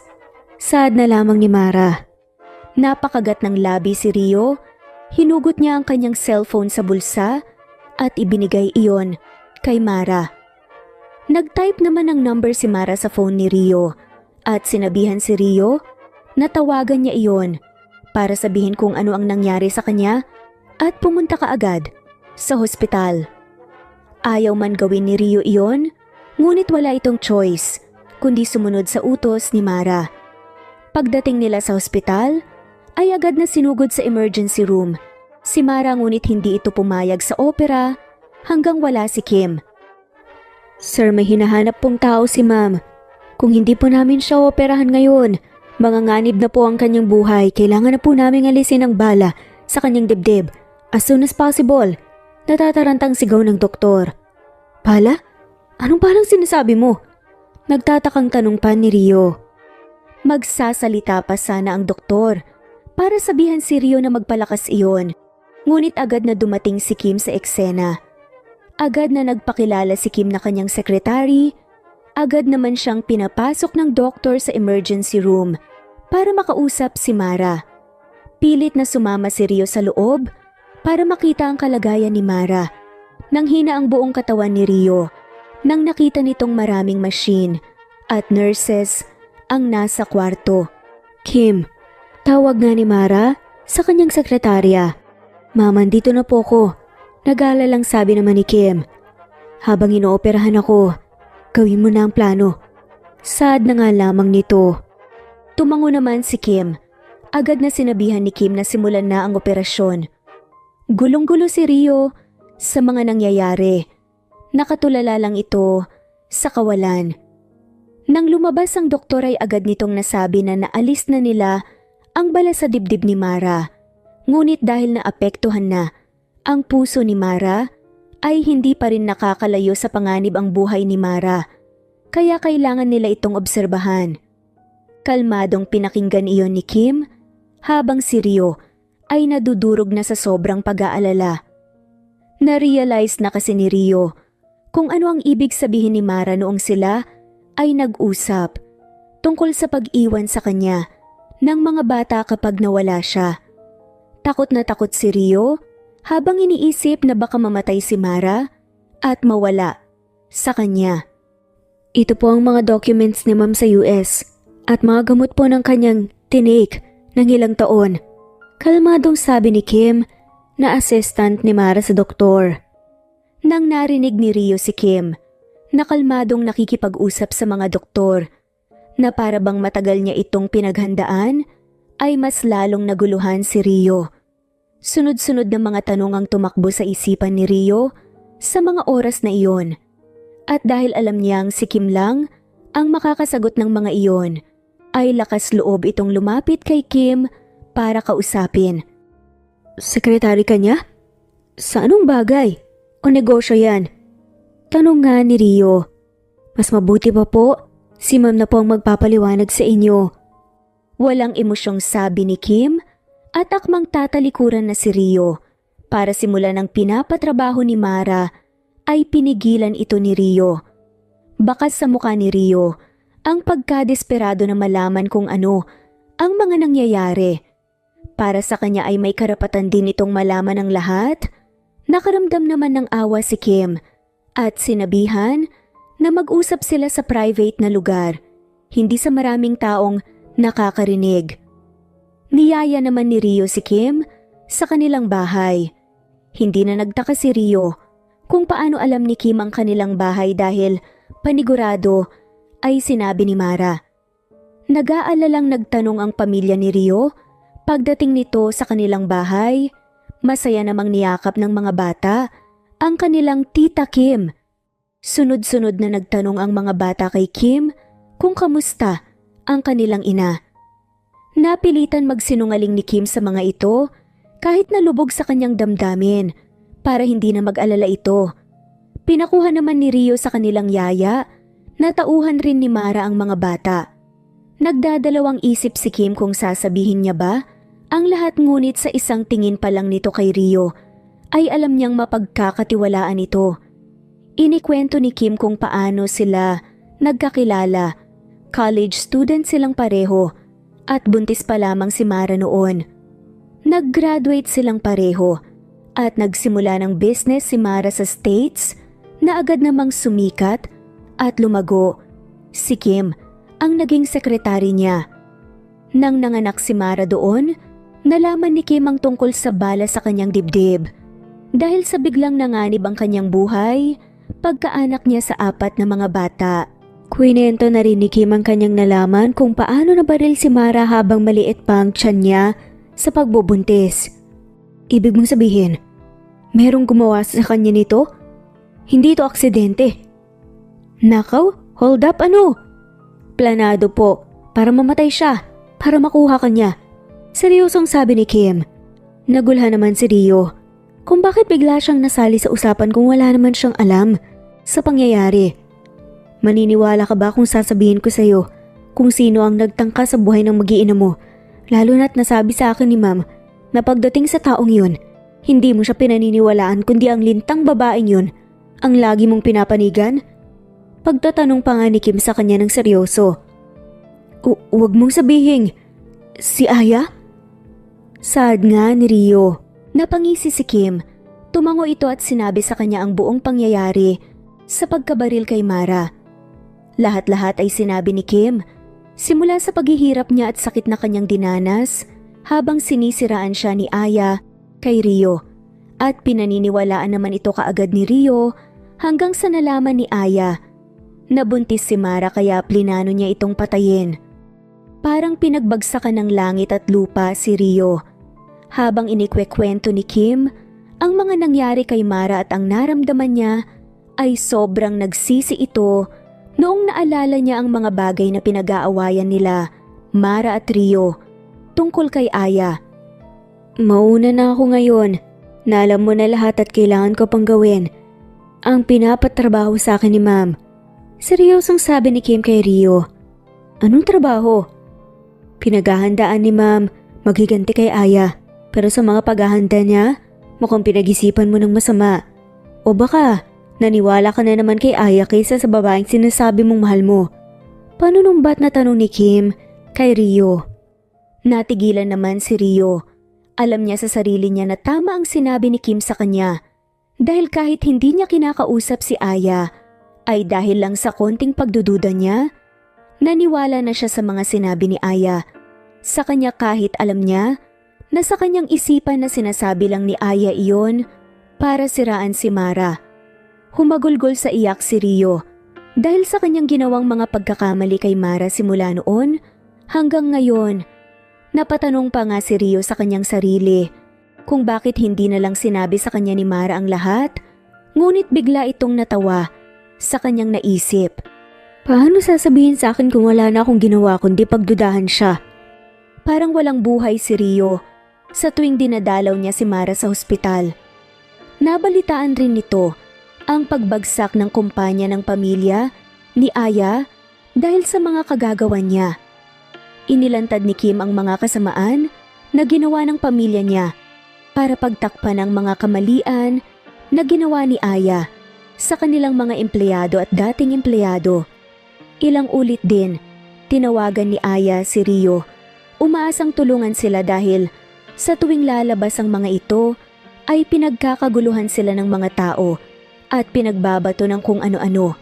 A: Sad na lamang ni Mara. Napakagat ng labi si Rio. Hinugot niya ang kanyang cellphone sa bulsa at ibinigay iyon kay Mara. Nag-type naman ng number si Mara sa phone ni Rio at sinabihan si Rio na tawagan niya iyon para sabihin kung ano ang nangyari sa kanya at pumunta ka agad sa hospital. Ayaw man gawin ni Rio iyon, ngunit wala itong choice kundi sumunod sa utos ni Mara. Pagdating nila sa hospital, ay agad na sinugod sa emergency room si Mara, ngunit hindi ito pumayag sa opera hanggang wala si Kim. Sir, may hinahanap pong tao si ma'am. Kung hindi po namin siya operahan ngayon, manganganib na po ang kanyang buhay. Kailangan na po namin alisin ang bala sa kanyang dibdib as soon as possible. Natatarantang sigaw ng doktor. Bala? Anong balang sinasabi mo? Nagtatakang tanong pa ni Rio. Magsasalita pa sana ang doktor para sabihan si Rio na magpalakas iyon. Ngunit agad na dumating si Kim sa eksena. Agad na nagpakilala si Kim na kanyang sekretary. Agad naman siyang pinapasok ng doktor sa emergency room para makausap si Mara. Pilit na sumama si Rio sa loob para makita ang kalagayan ni Mara. Nanghina ang buong katawan ni Rio nang nakita nitong maraming machine at nurses ang nasa kwarto. Kim, tawag nga ni Mara sa kanyang sekretarya. Mama, dito na po ko. Nag-aalalang sabi naman ni Kim. Habang inooperahan ako, gawin mo na ang plano. Sad na nga lamang nito. Tumango naman si Kim. Agad na sinabihan ni Kim na simulan na ang operasyon. Gulong-gulo si Rio sa mga nangyayari. Nakatulala lang ito sa kawalan. Nang lumabas ang doktor ay agad nitong nasabi na naalis na nila ang bala sa dibdib ni Mara. Ngunit dahil naapektuhan na ang puso ni Mara, ay hindi pa rin nakakalayo sa panganib ang buhay ni Mara. Kaya kailangan nila itong obserbahan. Kalmadong pinakinggan iyon ni Kim habang si Rio ay nadudurog na sa sobrang pag-aalala. Na-realize na kasi ni Rio kung ano ang ibig sabihin ni Mara noong sila ay nag-usap tungkol sa pag-iwan sa kanya ng mga bata kapag nawala siya. Takot na takot si Rio habang iniisip na baka mamatay si Mara at mawala sa kanya. Ito po ang mga documents ni Ma'am sa US at mga gamot po ng kanyang tinake ng ilang taon. Kalmadong sabi ni Kim na assistant ni Mara sa doktor. Nang narinig ni Rio si Kim, nakalmadong nakikipag-usap sa mga doktor na para bang matagal niya itong pinaghandaan, ay mas lalong naguluhan si Rio. Sunod-sunod na mga tanong ang tumakbo sa isipan ni Rio sa mga oras na iyon. At dahil alam niyang si Kim lang ang makakasagot ng mga iyon, ay lakas loob itong lumapit kay Kim para kausapin. Sekretary ka niya? Sa anong bagay? O negosyo yan? Tanong nga ni Rio. Mas mabuti pa po, si Ma'am na po ang magpapaliwanag sa inyo. Walang emosyong sabi ni Kim at akmang tatalikuran na si Rio. Para simulan ang pinapatrabaho ni Mara ay pinigilan ito ni Rio. Bakas sa mukha ni Rio ang pagkadesperado na malaman kung ano ang mga nangyayari. Para sa kanya ay may karapatan din itong malaman ang lahat. Nakaramdam naman ng awa si Kim at sinabihan na mag-usap sila sa private na lugar, hindi sa maraming taong nakakarinig. Niyaya naman ni Rio si Kim sa kanilang bahay. Hindi na nagtaka si Rio kung paano alam ni Kim ang kanilang bahay dahil panigurado ay sinabi ni Mara. Nag-aalalang nagtanong ang pamilya ni Rio pagdating nito sa kanilang bahay. Masaya namang niyakap ng mga bata ang kanilang tita Kim. Sunod-sunod na nagtanong ang mga bata kay Kim kung kamusta ang kanilang ina. Napilitan magsinungaling ni Kim sa mga ito kahit nalubog sa kanyang damdamin para hindi na mag-alala ito. Pinakuha naman ni Rio sa kanilang yaya na tauhan rin ni Mara ang mga bata. Nagdadalawang isip si Kim kung sasabihin niya ba ang lahat, ngunit sa isang tingin pa lang nito kay Rio ay alam niyang mapagkakatiwalaan ito. Inikwento ni Kim kung paano sila nagkakilala. College student silang pareho at buntis pa lamang si Mara noon. Nag-graduate silang pareho at nagsimula ng business si Mara sa States na agad namang sumikat at lumago. Si Kim ang naging sekretary niya. Nang nanganak si Mara doon, nalaman ni Kim ang tungkol sa bala sa kanyang dibdib. Dahil sa biglang nanganib ang kanyang buhay, pagkaanak niya sa 4 na mga bata. Kwinento na rin ni Kim ang kanyang nalaman kung paano nabaril si Mara habang maliit pa ang tiyan niya sa pagbubuntis. Ibig mong sabihin, merong gumawa sa kanya nito? Hindi ito aksidente. Nakaw, hold up ano? Planado po, para mamatay siya, para makuha kanya. Seryosong sabi ni Kim. Nagulhan naman si Rio kung bakit bigla siyang nasali sa usapan kung wala naman siyang alam sa pangyayari. Maniniwala ka ba kung sasabihin ko sa'yo kung sino ang nagtangka sa buhay ng mag-iina mo? Lalo na't nasabi sa akin ni Ma'am na pagdating sa taong yun, hindi mo siya pinaniniwalaan kundi ang lintang babaeng yun ang lagi mong pinapanigan? Pagtatanong pa nga ni Kim sa kanya ng seryoso. Huwag mong sabihin, si Aya? Sad nga ni Rio. Napangisi si Kim. Tumango ito at sinabi sa kanya ang buong pangyayari sa pagkabaril kay Mara. Lahat-lahat ay sinabi ni Kim, simula sa paghihirap niya at sakit na kanyang dinanas habang sinisiraan siya ni Aya kay Rio. At pinaniniwalaan naman ito kaagad ni Rio hanggang sa nalaman ni Aya na buntis si Mara kaya plinano niya itong patayin. Parang pinagbagsakan ng langit at lupa si Rio. Habang inikwekwento ni Kim ang mga nangyari kay Mara at ang naramdaman niya ay sobrang nagsisi ito noong naalala niya ang mga bagay na pinag-aawayan nila, Mara at Rio, tungkol kay Aya. Mauna na ako ngayon. Naalam mo na lahat at kailangan ko pang gawin ang pinapatrabaho sa akin ni Ma'am. Seryosong sabi ni Kim kay Rio. Anong trabaho? Pinaghahandaan ni Ma'am maghiganti kay Aya. Pero sa mga paghahanda niya, mukhang pinag-isipan mo ng masama. O baka, naniwala ka na naman kay Aya kaysa sa babaeng sinasabi mong mahal mo. Panunumbat na tanong ni Kim kay Rio. Natigilan naman si Rio. Alam niya sa sarili niya na tama ang sinabi ni Kim sa kanya. Dahil kahit hindi niya kinakausap si Aya, ay dahil lang sa konting pagdududa niya, naniwala na siya sa mga sinabi ni Aya. Sa kanya kahit alam niya na sa kanyang isipan na sinasabi lang ni Aya iyon para siraan si Mara. Humagulgol sa iyak si Rio dahil sa kanyang ginawang mga pagkakamali kay Mara simula noon hanggang ngayon. Napatanong pa nga si Rio sa kanyang sarili kung bakit hindi na lang sinabi sa kanya ni Mara ang lahat, ngunit bigla itong natawa sa kanyang naisip. Paano sasabihin sa akin kung wala na akong ginawa kundi pagdudahan siya? Parang walang buhay si Rio sa tuwing dinadalaw niya si Mara sa ospital. Nabalitaan rin nito ang pagbagsak ng kumpanya ng pamilya ni Aya dahil sa mga kagagawan niya. Inilantad ni Kim ang mga kasamaan na ginawa ng pamilya niya para pagtakpan ang mga kamalian na ginawa ni Aya sa kanilang mga empleyado at dating empleyado. Ilang ulit din, tinawagan ni Aya si Rio. Umaasang tulungan sila dahil sa tuwing lalabas ang mga ito ay pinagkakaguluhan sila ng mga tao at pinagbabato ng kung ano-ano.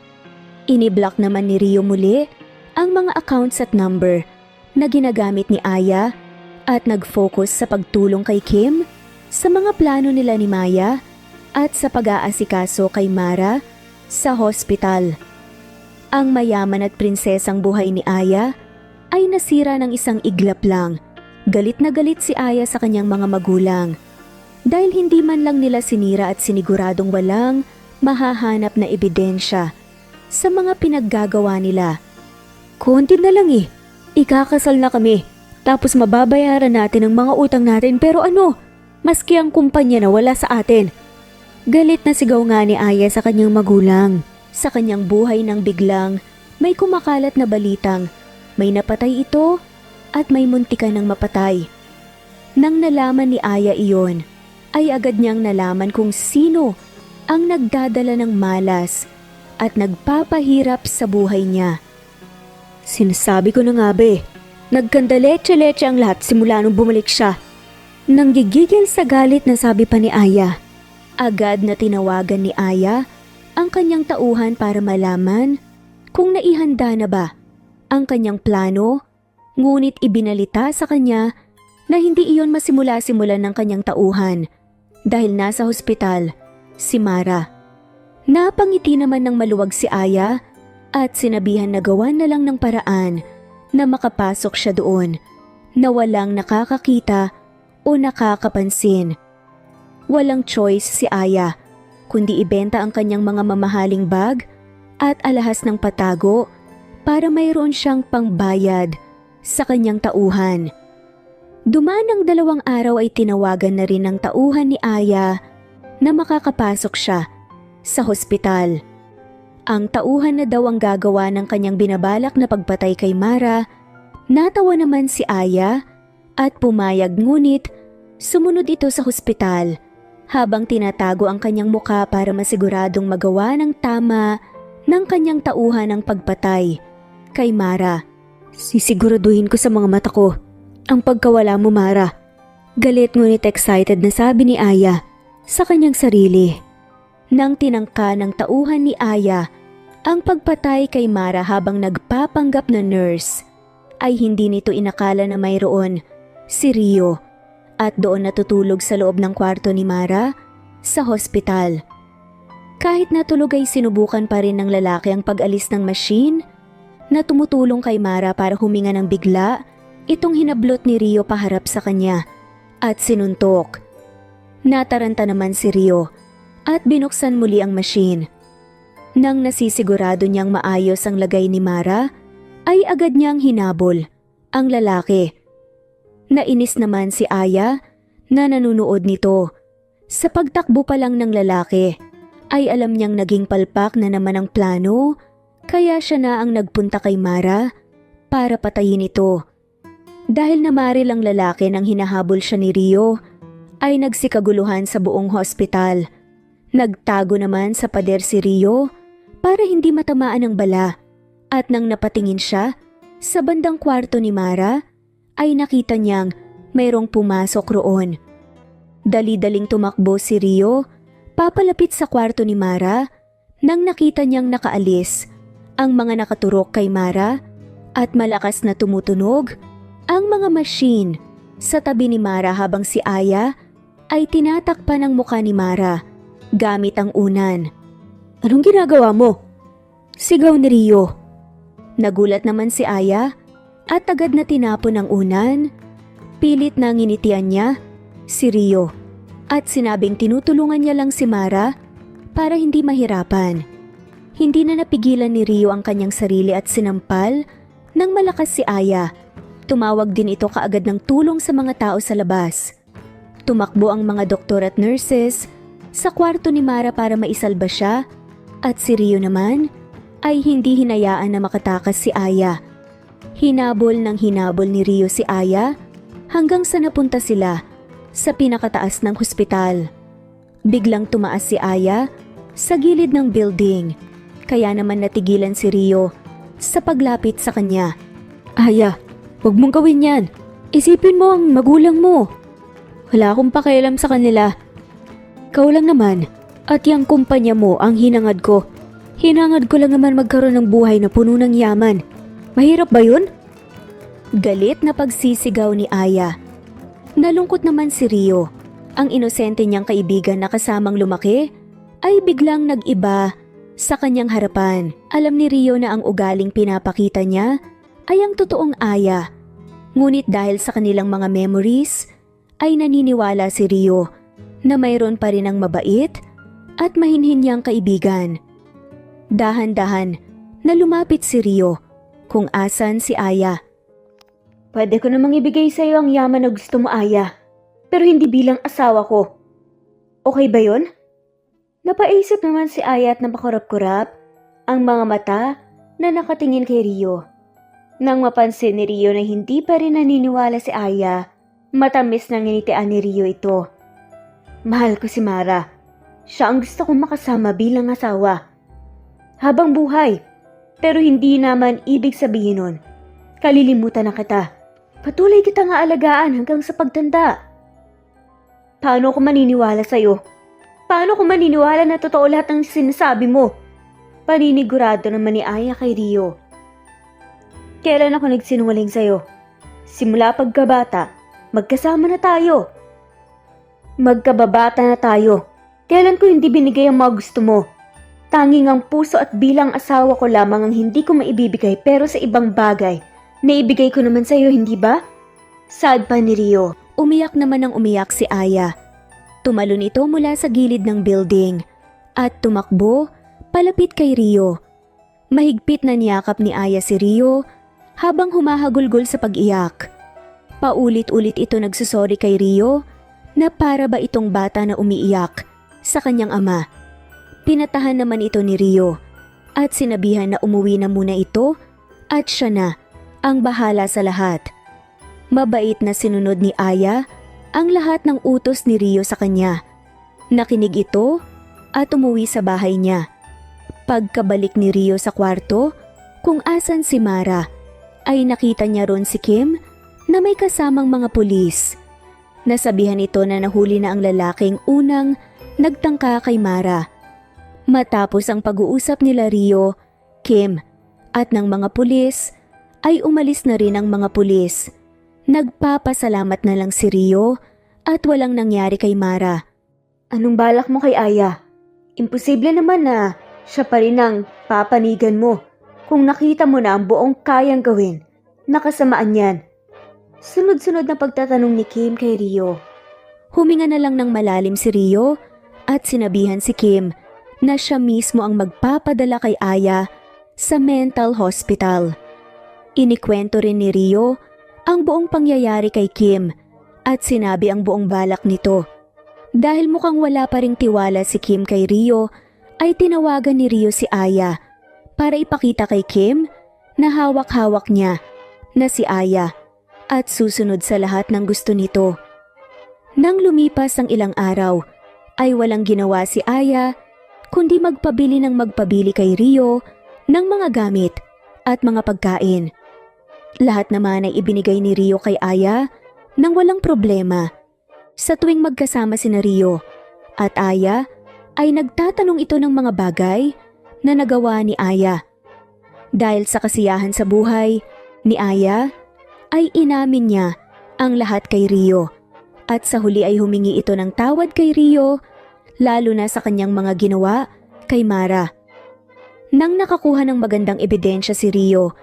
A: Iniblock naman ni Rio muli ang mga accounts at number na ginagamit ni Aya at nag-focus sa pagtulong kay Kim sa mga plano nila ni Maya at sa pag-aasikaso kay Mara sa hospital. Ang mayaman at prinsesang buhay ni Aya ay nasira ng isang iglap lang. Galit na galit si Aya sa kanyang mga magulang dahil hindi man lang nila sinira at siniguradong walang mahahanap na ebidensya sa mga pinaggagawa nila. Konti na lang ikakasal na kami tapos mababayaran natin ang mga utang natin pero ano, maski ang kumpanya na wala sa atin. Galit na sigaw nga ni Aya sa kanyang magulang. Sa kanyang buhay nang biglang may kumakalat na balitang may napatay ito at may muntikan ng mapatay. Nang nalaman ni Aya iyon, ay agad niyang nalaman kung sino ang nagdadala ng malas at nagpapahirap sa buhay niya. Sinasabi ko na nga nagkandaletse-letse ang lahat simula nung bumalik siya. Nang gigigil sa galit na sabi pa ni Aya, agad na tinawagan ni Aya ang kanyang tauhan para malaman kung naihanda na ba ang kanyang plano, ngunit ibinalita sa kanya na hindi iyon masimula-simulan ng kanyang tauhan dahil nasa hospital si Mara. Napangiti naman ng maluwag si Aya at sinabihan na gawan na lang ng paraan na makapasok siya doon na walang nakakakita o nakakapansin. Walang choice si Aya kundi ibenta ang kanyang mga mamahaling bag at alahas ng patago para mayroon siyang pangbayad sa kanyang tauhan. Dumaan ng 2 araw ay tinawagan na rin ng tauhan ni Aya na makakapasok siya sa hospital. Ang tauhan na daw ang gagawa ng kanyang binabalak na pagpatay kay Mara. Natawa naman si Aya at pumayag ngunit sumunod ito sa hospital habang tinatago ang kanyang muka para masiguradong magawa ng tama ng kanyang tauhan ng pagpatay kay Mara. Sisiguraduhin ko sa mga mata ko ang pagkawala mo, Mara. Galit ngunit excited na sabi ni Aya sa kanyang sarili. nang tinangka ng tauhan ni Aya ang pagpatay kay Mara habang nagpapanggap na nurse, ay hindi nito inakala na mayroon si Rio at doon natutulog sa loob ng kwarto ni Mara sa hospital. Kahit natulog ay sinubukan pa rin ng lalaki ang pag-alis ng machine na tumutulong kay Mara para huminga ng bigla. Itong hinablot ni Rio paharap sa kanya at sinuntok. Nataranta naman si Rio at binuksan muli ang machine. Nang nasisigurado niyang maayos ang lagay ni Mara, ay agad niyang hinabol ang lalaki. Nainis naman si Aya na nanunood nito. Sa pagtakbo pa lang ng lalaki, ay alam niyang naging palpak na naman ang plano, kaya siya na ang nagpunta kay Mara para patayin ito. Dahil namaril ang lalaki nang hinahabol siya ni Rio, ay nagsikaguluhan sa buong hospital. Nagtago naman sa pader si Rio para hindi matamaan ng bala, at nang napatingin siya sa bandang kwarto ni Mara, ay nakita niyang mayroong pumasok roon. Dali-daling tumakbo si Rio papalapit sa kwarto ni Mara nang nakita niyang nakaalis ang mga nakaturok kay Mara at malakas na tumutunog ang mga machine sa tabi ni Mara habang si Aya ay tinatakpan ang mukha ni Mara gamit ang unan. "Anong ginagawa mo?" sigaw ni Rio. Nagulat naman si Aya at agad na tinapon ang unan. Pilit na nginitian niya si Rio at sinabing tinutulungan niya lang si Mara para hindi mahirapan. Hindi na napigilan ni Rio ang kanyang sarili at sinampal nang malakas si Aya. Tumawag din ito kaagad ng tulong sa mga tao sa labas. Tumakbo ang mga doktor at nurses sa kwarto ni Mara para maisalba siya, at si Rio naman ay hindi hinayaan na makatakas si Aya. Hinabol ni Rio si Aya hanggang sa napunta sila sa pinakataas ng hospital. Biglang tumaas si Aya sa gilid ng building, kaya naman natigilan si Rio sa paglapit sa kanya. "Aya, huwag mong gawin yan. Isipin mo ang magulang mo." "Wala akong pakialam sa kanila. Ikaw lang naman at yung kumpanya mo ang hinangad ko. Hinangad ko lang naman magkaroon ng buhay na puno ng yaman. Mahirap ba yun?" Galit na pagsisigaw ni Aya. Nalungkot naman si Rio. Ang inosente niyang kaibigan na kasamang lumaki ay biglang nag-iba sa kanyang harapan. Alam ni Rio na ang ugaling pinapakita niya ay ang totoong Aya. Ngunit dahil sa kanilang mga memories, ay naniniwala si Rio na mayroon pa rin ang mabait at mahinhin niyang kaibigan. Dahan-dahan na lumapit si Rio kung asan si Aya. "Pwede ko namang ibigay sa iyo ang yaman na gusto mo, Aya, pero hindi bilang asawa ko. Okay ba yun?" Napaisip naman si Aya at napakurap-kurap ang mga mata na nakatingin kay Rio. Nang mapansin ni Rio na hindi pa rin naniniwala si Aya, matamis na nginitian ni Rio ito. "Mahal ko si Mara. Siya ang gusto kong makasama bilang asawa habang buhay. Pero hindi naman ibig sabihin nun kalilimutan na kita. Patuloy kitang aalagaan hanggang sa pagtanda." "Paano ko maniniwala sa'yo? Paano ko maniniwala na totoo lahat ng sinasabi mo?" Paninigurado naman ni Aya kay Rio. "Kailan ako nagsinungaling sa'yo? Simula pagkabata, magkasama na tayo. Magkababata na tayo. Kailan ko hindi binigay ang mga gusto mo? Tanging ang puso at bilang asawa ko lamang ang hindi ko maibibigay, pero sa ibang bagay, naibigay ko naman sa'yo, hindi ba?" Sad pa ni Rio. Umiyak naman ang umiyak si Aya. Tumalon ito mula sa gilid ng building at tumakbo palapit kay Rio. Mahigpit na niyakap ni Aya si Rio habang humahagulgol sa pag-iyak. Paulit-ulit ito nagsusori kay Rio na para ba itong bata na umiiyak sa kanyang ama. Pinatahan naman ito ni Rio at sinabihan na umuwi na muna ito at siya na ang bahala sa lahat. Mabait na sinunod ni Aya ang lahat ng utos ni Rio sa kanya. Nakinig ito at umuwi sa bahay niya. Pagkabalik ni Rio sa kwarto kung asan si Mara, ay nakita niya ron si Kim na may kasamang mga pulis. Nasabihan ito na nahuli na ang lalaking unang nagtangka kay Mara Matapos ang pag-uusap nila Rio, Kim at ng mga pulis ay umalis na rin ang mga pulis. Nagpapasalamat na lang si Rio at walang nangyari kay Mara. Anong balak mo kay Aya? Imposible naman na siya pa rin ang papanigan mo kung nakita mo na ang buong kayang gawin. Nakasamaan yan. Sunod-sunod na pagtatanong ni Kim kay Rio. Huminga na lang ng malalim si Rio at sinabihan si Kim na siya mismo ang magpapadala kay Aya sa mental hospital. Inikwento rin ni Rio ang buong pangyayari kay Kim at sinabi ang buong balak nito. Dahil mukhang wala pa ring tiwala si Kim kay Rio, ay tinawagan ni Rio si Aya para ipakita kay Kim na hawak-hawak niya na si Aya at susunod sa lahat ng gusto nito. Nang lumipas ang ilang araw, ay walang ginawa si Aya kundi magpabili kay Rio ng mga gamit at mga pagkain. Lahat naman ay ibinigay ni Rio kay Aya nang walang problema. Sa tuwing magkasama sina Rio at Aya ay nagtatanong ito ng mga bagay na nagawa ni Aya. Dahil sa kasiyahan sa buhay ni Aya ay inamin niya ang lahat kay Rio at sa huli ay humingi ito ng tawad kay Rio lalo na sa kanyang mga ginawa kay Mara. Nang nakakuha ng magandang ebidensya si Rio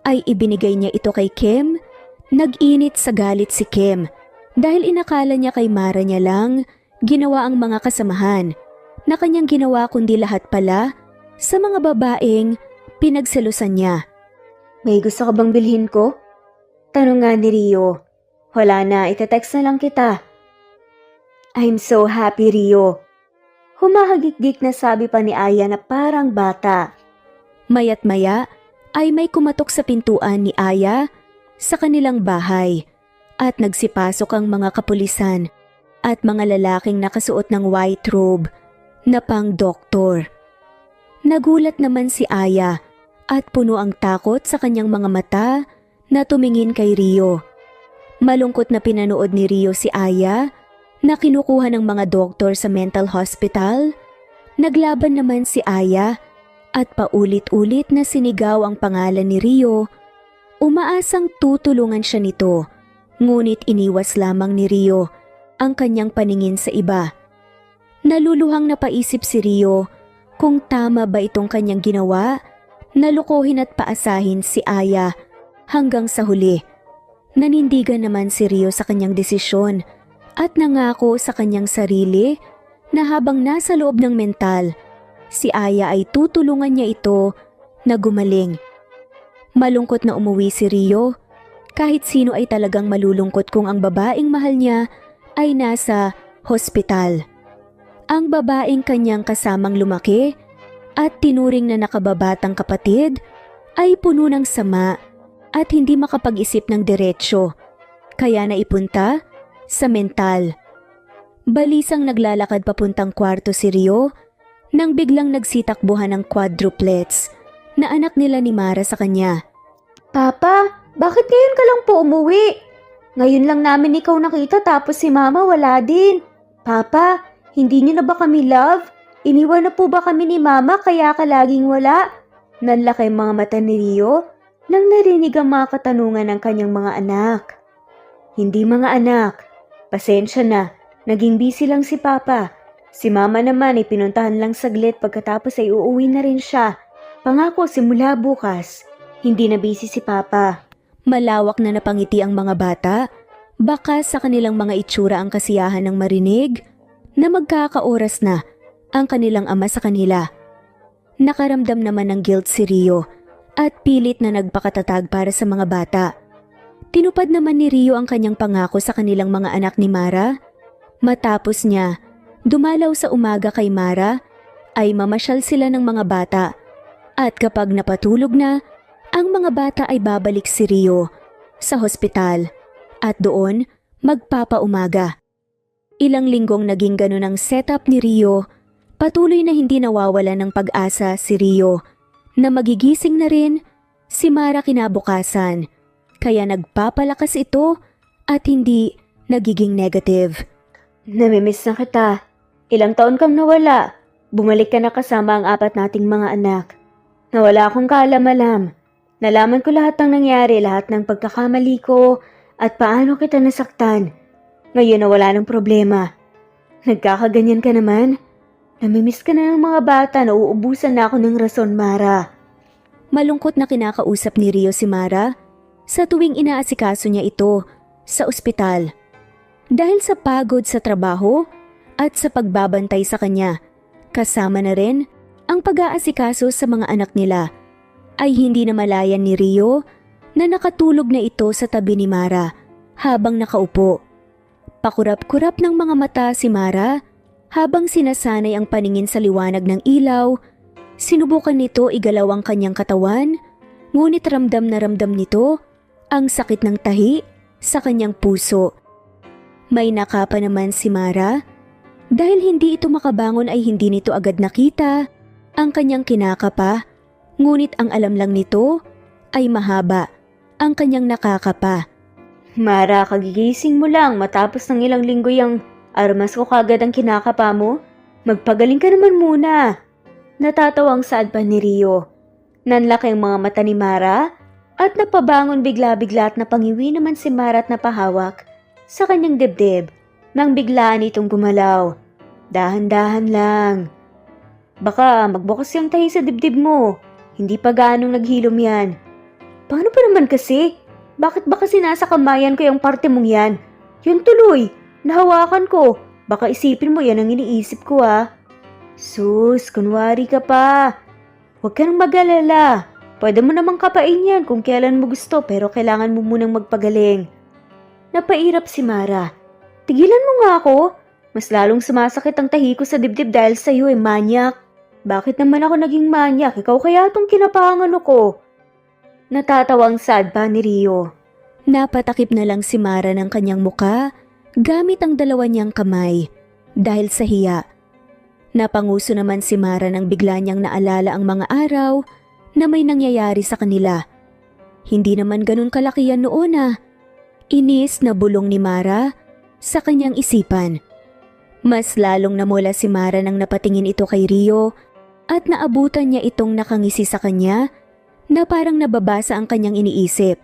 A: ay ibinigay niya ito kay Kim. Nag-init sa galit si Kim dahil inakala niya kay Mara niya lang ginawa ang mga kasamahan na kanyang ginawa kundi lahat pala sa mga babaeng pinagselusan niya. May gusto ka bang bilhin ko? Tanong nga ni Rio. Wala na, itetext na lang kita. I'm so happy, Rio. Humahagik-gik na sabi pa ni Aya na parang bata. Mayat maya ay may kumatok sa pintuan ni Aya sa kanilang bahay at nagsipasok ang mga kapulisan at mga lalaking nakasuot ng white robe na pang-doktor. Nagulat naman si Aya at puno ang takot sa kanyang mga mata na tumingin kay Rio. Malungkot na pinanood ni Rio si Aya na kinukuha ng mga doktor sa mental hospital. Naglaban naman si Aya at paulit-ulit na sinigaw ang pangalan ni Rio. Umaasang tutulungan siya nito, ngunit iniwas lamang ni Rio ang kanyang paningin sa iba. Naluluhang napaisip si Rio kung tama ba itong kanyang ginawa na lukuhin at paasahin si Aya hanggang sa huli. Nanindigan naman si Rio sa kanyang desisyon at nangako sa kanyang sarili na habang nasa loob ng mental, si Aya ay tutulungan niya ito na gumaling. Malungkot na umuwi si Rio. Kahit sino ay talagang malulungkot kung ang babaeng mahal niya ay nasa hospital. Ang babaeng kanyang kasamang lumaki at tinuring na nakababatang kapatid ay puno ng sama at hindi makapag-isip ng diretsyo, kaya naipunta sa mental. Balisang naglalakad papuntang kwarto si Rio nang biglang nagsitakbuhan ng quadruplets na anak nila ni Mara sa kanya. Papa, bakit ngayon ka lang po umuwi? Ngayon lang namin ikaw nakita tapos si Mama wala din. Papa, hindi niyo na ba kami love? Iniwan na po ba kami ni Mama kaya ka laging wala? Nanlaki ang mga mata ni Rio nang narinig ang mga katanungan ng kanyang mga anak. Hindi mga anak, pasensya na, naging busy lang si Papa. Si Mama naman ay pinuntahan lang saglit pagkatapos ay uuwi na rin siya. Pangako simula bukas, hindi na busy si Papa. Malawak na napangiti ang mga bata, baka sa kanilang mga itsura ang kasiyahan ng marinig na magkakaoras na ang kanilang ama sa kanila. Nakaramdam naman ng guilt si Rio at pilit na nagpakatatag para sa mga bata. Tinupad naman ni Rio ang kanyang pangako sa kanilang mga anak ni Mara. Matapos niya dumalaw sa umaga kay Mara, ay mamasyal sila ng mga bata at kapag napatulog na, ang mga bata ay babalik si Rio sa hospital at doon magpapaumaga. Ilang linggong naging ganun ang setup ni Rio, patuloy na hindi nawawala ng pag-asa si Rio na magigising na rin si Mara kinabukasan, kaya nagpapalakas ito at hindi nagiging negative. Namimiss na kita. Ilang taon kang nawala. Bumalik ka na kasama ang 4 nating mga anak. Nawala akong kaalam-alam. Nalaman ko lahat ng nangyari, lahat ng pagkakamali ko at paano kita nasaktan. Ngayon na wala ng problema. Nagkakaganyan ka naman? Namimiss ka na ng mga bata, nauubusan na ako ng rason, Mara. Malungkot na kinakausap ni Rio si Mara sa tuwing inaasikaso niya ito sa ospital. Dahil sa pagod sa trabaho at sa pagbabantay sa kanya, kasama na rin ang pag-aasikaso sa mga anak nila, ay hindi na malayan ni Rio na nakatulog na ito sa tabi ni Mara habang nakaupo. Pakurap-kurap ng mga mata si Mara habang sinasanay ang paningin sa liwanag ng ilaw. Sinubukan nito igalaw ang kanyang katawan, ngunit ramdam na ramdam nito ang sakit ng tahi sa kanyang puso. May nakapa naman si Mara. Dahil hindi ito makabangon ay hindi nito agad nakita ang kanyang kinakapa, ngunit ang alam lang nito ay mahaba ang kanyang nakakapa. Mara, kagigising mo lang matapos ng ilang linggo yung armas ko kagad ang kinakapa mo? Magpagaling ka naman muna. Natatawang saad pa ni Rio. Nanlaki ang mga mata ni Mara at napabangon bigla-bigla at napangiwi naman si Mara at napahawak sa kanyang dibdib nang biglaan itong gumalaw. Dahan-dahan lang. Baka magbukas yung tahi sa dibdib mo. Hindi pa gaanong naghilom yan. Paano pa naman kasi? Bakit ba kasi nasa kamayan ko yung parte mong yan? Yun tuloy, nahawakan ko. Baka isipin mo yan ang iniisip ko Sus, kunwari ka pa. Huwag ka nang mag-alala. Pwede mo namang kapain yan kung kailan mo gusto pero kailangan mo munang magpagaling. Napairap si Mara. Tigilan mo nga ako. Mas lalong sumasakit ang tahi ko sa dibdib dahil sa'yo manyak. Bakit naman ako naging manyak? Ikaw kaya itong kinapangan ko. Natatawang sad pa ni Rio. Napatakip na lang si Mara ng kanyang muka gamit ang dalawa niyang kamay dahil sa hiya. Napanguso naman si Mara nang bigla niyang naalala ang mga araw na may nangyayari sa kanila. Hindi naman ganun kalaki yan noon Inis na bulong ni Mara sa kanyang isipan. Mas lalong namula si Mara nang napatingin ito kay Rio at naabutan niya itong nakangisi sa kanya na parang nababasa ang kanyang iniisip.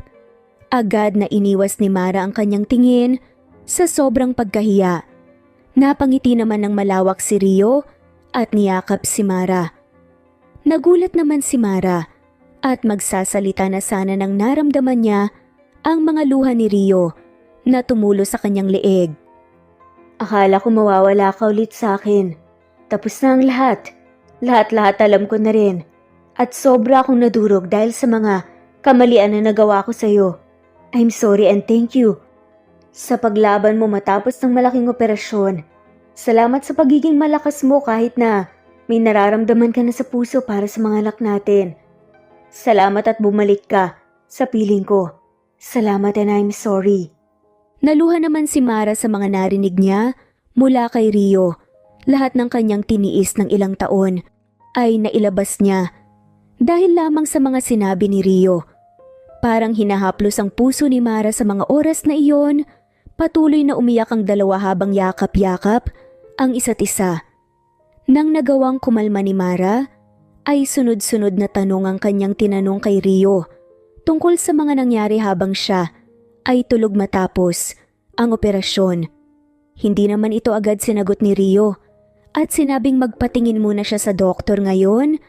A: Agad na iniwas ni Mara ang kanyang tingin sa sobrang pagkahiya. Napangiti naman ng malawak si Rio at niyakap si Mara. Nagulat naman si Mara at magsasalita na sana nang naramdaman niya ang mga luha ni Rio na tumulo sa kanyang leeg. Akala ko mawawala ka ulit sa akin. Tapos na ang lahat. Lahat-lahat alam ko na rin. At sobra akong nadurog dahil sa mga kamalian na nagawa ko sa'yo. I'm sorry and thank you. Sa paglaban mo matapos ng malaking operasyon. Salamat sa pagiging malakas mo kahit na may nararamdaman ka na sa puso para sa mga anak natin. Salamat at bumalik ka sa piling ko. Salamat and I'm sorry. Naluha naman si Mara sa mga narinig niya mula kay Rio. Lahat ng kanyang tiniis ng ilang taon ay nailabas niya dahil lamang sa mga sinabi ni Rio. Parang hinahaplos ang puso ni Mara sa mga oras na iyon, patuloy na umiyak ang dalawa habang yakap-yakap ang isa't isa. Nang nagawang kumalma ni Mara, ay sunod-sunod na tanong ang kanyang tinanong kay Rio tungkol sa mga nangyari habang siya ay tulog matapos ang operasyon. Hindi naman ito agad sinagot ni Rio at sinabing magpatingin muna siya sa doktor ngayon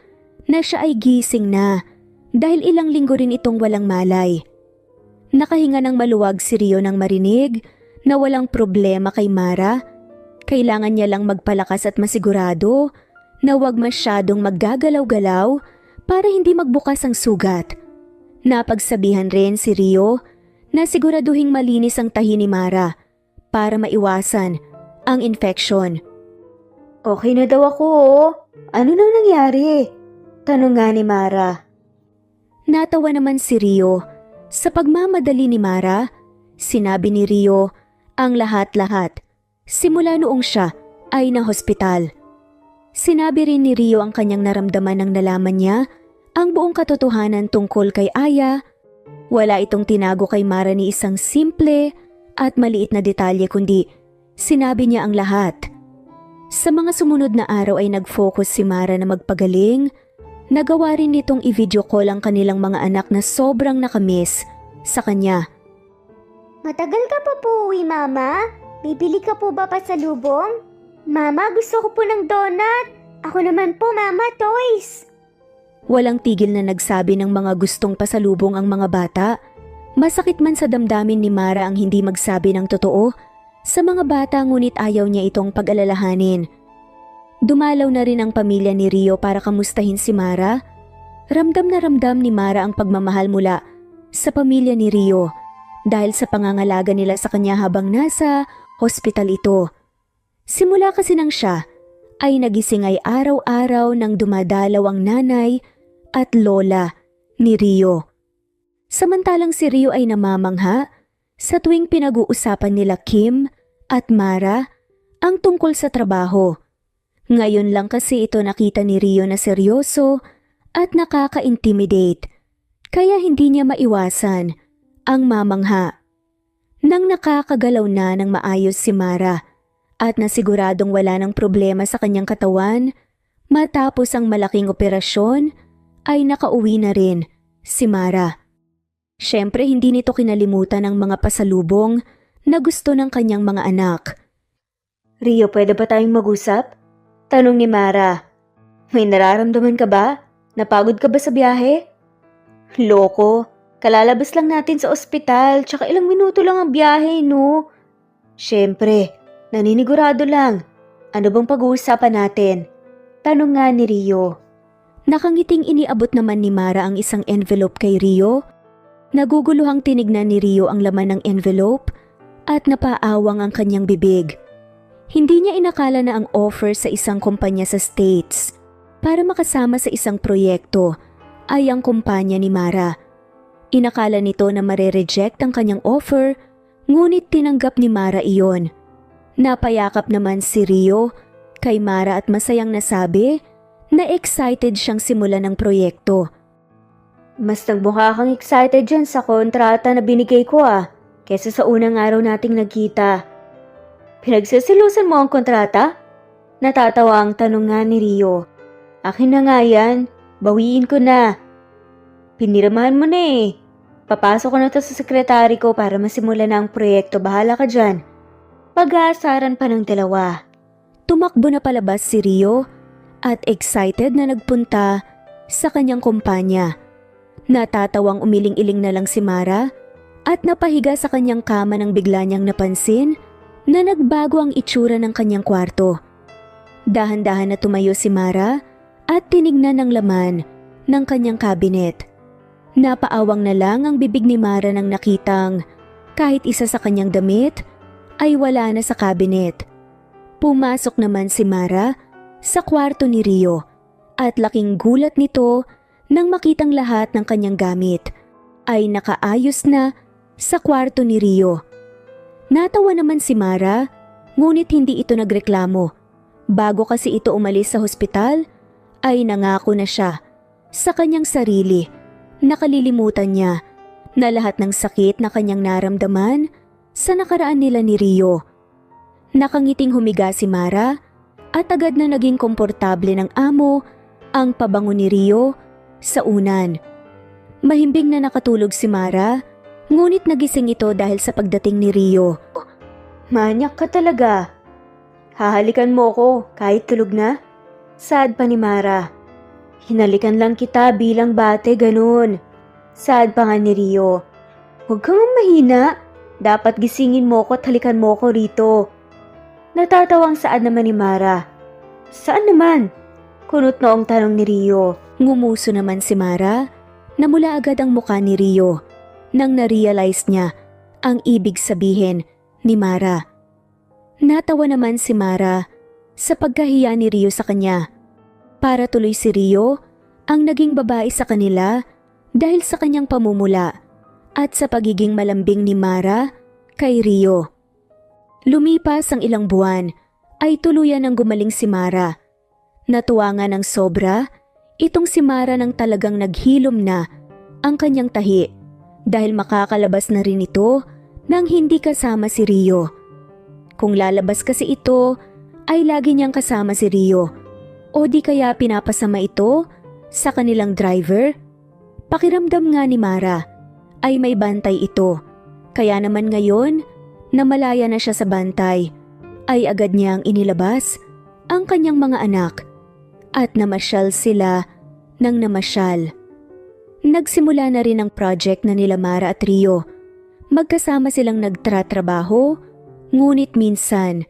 A: na siya ay gising na dahil ilang linggo rin itong walang malay. Nakahinga ng maluwag si Rio nang marinig na walang problema kay Mara. Kailangan niya lang magpalakas at masigurado na huwag masyadong maggagalaw-galaw para hindi magbukas ang sugat. Napagsabihan rin si Rio na siguraduhing malinis ang tahi ni Mara para maiwasan ang infeksyon. Okay na daw ako Ano nang nangyari? Tanong nga ni Mara. Natawa naman si Rio. Sa pagmamadali ni Mara, sinabi ni Rio ang lahat-lahat simula noong siya ay na-hospital. Sinabi rin ni Rio ang kanyang naramdaman nang nalaman niya ang buong katotohanan tungkol kay Aya. Wala itong tinago kay Mara ni isang simple at maliit na detalye kundi sinabi niya ang lahat. Sa mga sumunod na araw ay nag-focus si Mara na magpagaling. Nagawa rin nitong i-video call ang kanilang mga anak na sobrang nakamiss sa kanya.
B: Matagal ka pa po uwi, Mama? Bibili ka po ba pasalubong? Mama, gusto ko po ng donut. Ako naman po, Mama, toys.
A: Walang tigil na nagsabi ng mga gustong pasalubong ang mga bata. Masakit man sa damdamin ni Mara ang hindi magsabi ng totoo sa mga bata, ngunit ayaw niya itong pag-alalahanin. Dumalaw na rin ang pamilya ni Rio para kamustahin si Mara. Ramdam na ramdam ni Mara ang pagmamahal mula sa pamilya ni Rio dahil sa pangangalaga nila sa kanya habang nasa hospital ito. Simula kasi nang siya ay nagising ay araw-araw nang dumadalaw ang nanay at lola ni Rio. Samantalang si Rio ay namamangha sa tuwing pinag-uusapan nila Kim at Mara ang tungkol sa trabaho. Ngayon lang kasi ito nakita ni Rio na seryoso at nakaka-intimidate, kaya hindi niya maiwasan ang mamangha. Nang nakakagalaw na ng maayos si Mara at nasiguradong wala ng problema sa kanyang katawan, matapos ang malaking operasyon ay nakauwi na rin si Mara. Siyempre hindi nito kinalimutan ang mga pasalubong na gusto ng kanyang mga anak. Rio, pwede ba tayong mag-usap? Tanong ni Mara. May nararamdaman ka ba? Napagod ka ba sa biyahe? Loko, kalalabas lang natin sa ospital, tsaka ilang minuto lang ang biyahe, no? Siyempre, naninigurado lang. Ano bang pag-uusapan natin? Tanong nga ni Rio. Nakangiting iniabot naman ni Mara ang isang envelope kay Rio. Naguguluhang tinignan ni Rio ang laman ng envelope at napaawang ang kanyang bibig. Hindi niya inakala na ang offer sa isang kumpanya sa States para makasama sa isang proyekto ay ang kumpanya ni Mara. Inakala nito na mare-reject ang kanyang offer, ngunit tinanggap ni Mara iyon. Napayakap naman si Rio kay Mara at masayang nasabi na excited siyang simulan ng proyekto. Mas nagmukha kang excited dyan sa kontrata na binigay ko kesa sa unang araw nating nagkita. Pinagsisilusan mo ang kontrata? Natatawa ang tanong nga ni Rio. Akin na nga yan, bawiin ko na. Pinirmahan mo na Papasok ko na to sa sekretary ko para masimulan na ang proyekto, bahala ka dyan. Pag-aasaran pa ng dalawa. Tumakbo na palabas si Rio at excited na nagpunta sa kanyang kumpanya. Natatawang umiling-iling na lang si Mara at napahiga sa kanyang kama nang bigla niyang napansin na nagbago ang itsura ng kanyang kwarto. Dahan-dahan na tumayo si Mara at tinignan ang laman ng kanyang cabinet. Napaawang na lang ang bibig ni Mara nang nakitang kahit isa sa kanyang damit ay wala na sa cabinet. Pumasok naman si Mara sa kwarto ni Rio at laking gulat nito nang makitang lahat ng kanyang gamit ay nakaayos na sa kwarto ni Rio. Natawa naman si Mara, ngunit hindi ito nagreklamo. Bago kasi ito umalis sa hospital, ay nangako na siya sa kanyang sarili. Nakalilimutan niya na lahat ng sakit na kanyang naramdaman sa nakaraan nila ni Rio. Nakangiting humiga si Mara at agad na naging komportable ng amo ang pabango ni Rio sa unan. Mahimbing na nakatulog si Mara, ngunit nagising ito dahil sa pagdating ni Rio. Manyak ka talaga. Hahalikan mo ko kahit tulog na? Sad pa ni Mara. Hinalikan lang kita bilang bate, ganun. Sad pa nga ni Rio. Huwag kang mahina. Dapat gisingin mo ko at halikan mo ko rito. Natatawang saan naman ni Mara. Saan naman? Kunot noong tanong ni Rio. Ngumuso naman si Mara. Namula agad ang mukha ni Rio nang na-realize niya ang ibig sabihin ni Mara. Natawa naman si Mara sa pagkahiya ni Rio sa kanya. Para tuloy si Rio ang naging babae sa kanila dahil sa kanyang pamumula at sa pagiging malambing ni Mara kay Rio. Lumipas ang ilang buwan ay tuluyan ng gumaling si Mara. Natuwa nga ng sobra itong si Mara nang talagang naghilom na ang kanyang tahi dahil makakalabas na rin ito nang hindi kasama si Rio. Kung lalabas kasi ito ay lagi niyang kasama si Rio. O di kaya pinapasama ito sa kanilang driver? Pakiramdam nga ni Mara ay may bantay ito. Kaya naman ngayon na malaya na siya sa bantay, ay agad niyang inilabas ang kanyang mga anak at namasyal sila ng namasyal. Nagsimula na rin ang project na nila Mara at Rio. Magkasama silang nagtratrabaho, ngunit minsan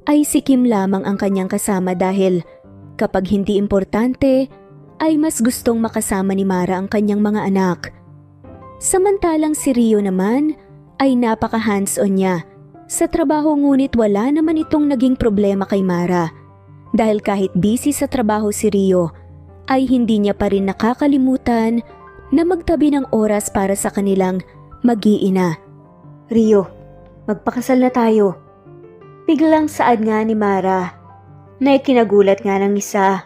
A: ay si Kim lamang ang kanyang kasama dahil kapag hindi importante ay mas gustong makasama ni Mara ang kanyang mga anak. Samantalang si Rio naman ay napaka hands-on niya sa trabaho, ngunit wala naman itong naging problema kay Mara. Dahil kahit busy sa trabaho si Rio ay hindi niya pa rin nakakalimutan na magtabi ng oras para sa kanilang mag-iina. Rio, magpakasal na tayo. Biglang saad nga ni Mara na ikinagulat nga ng isa.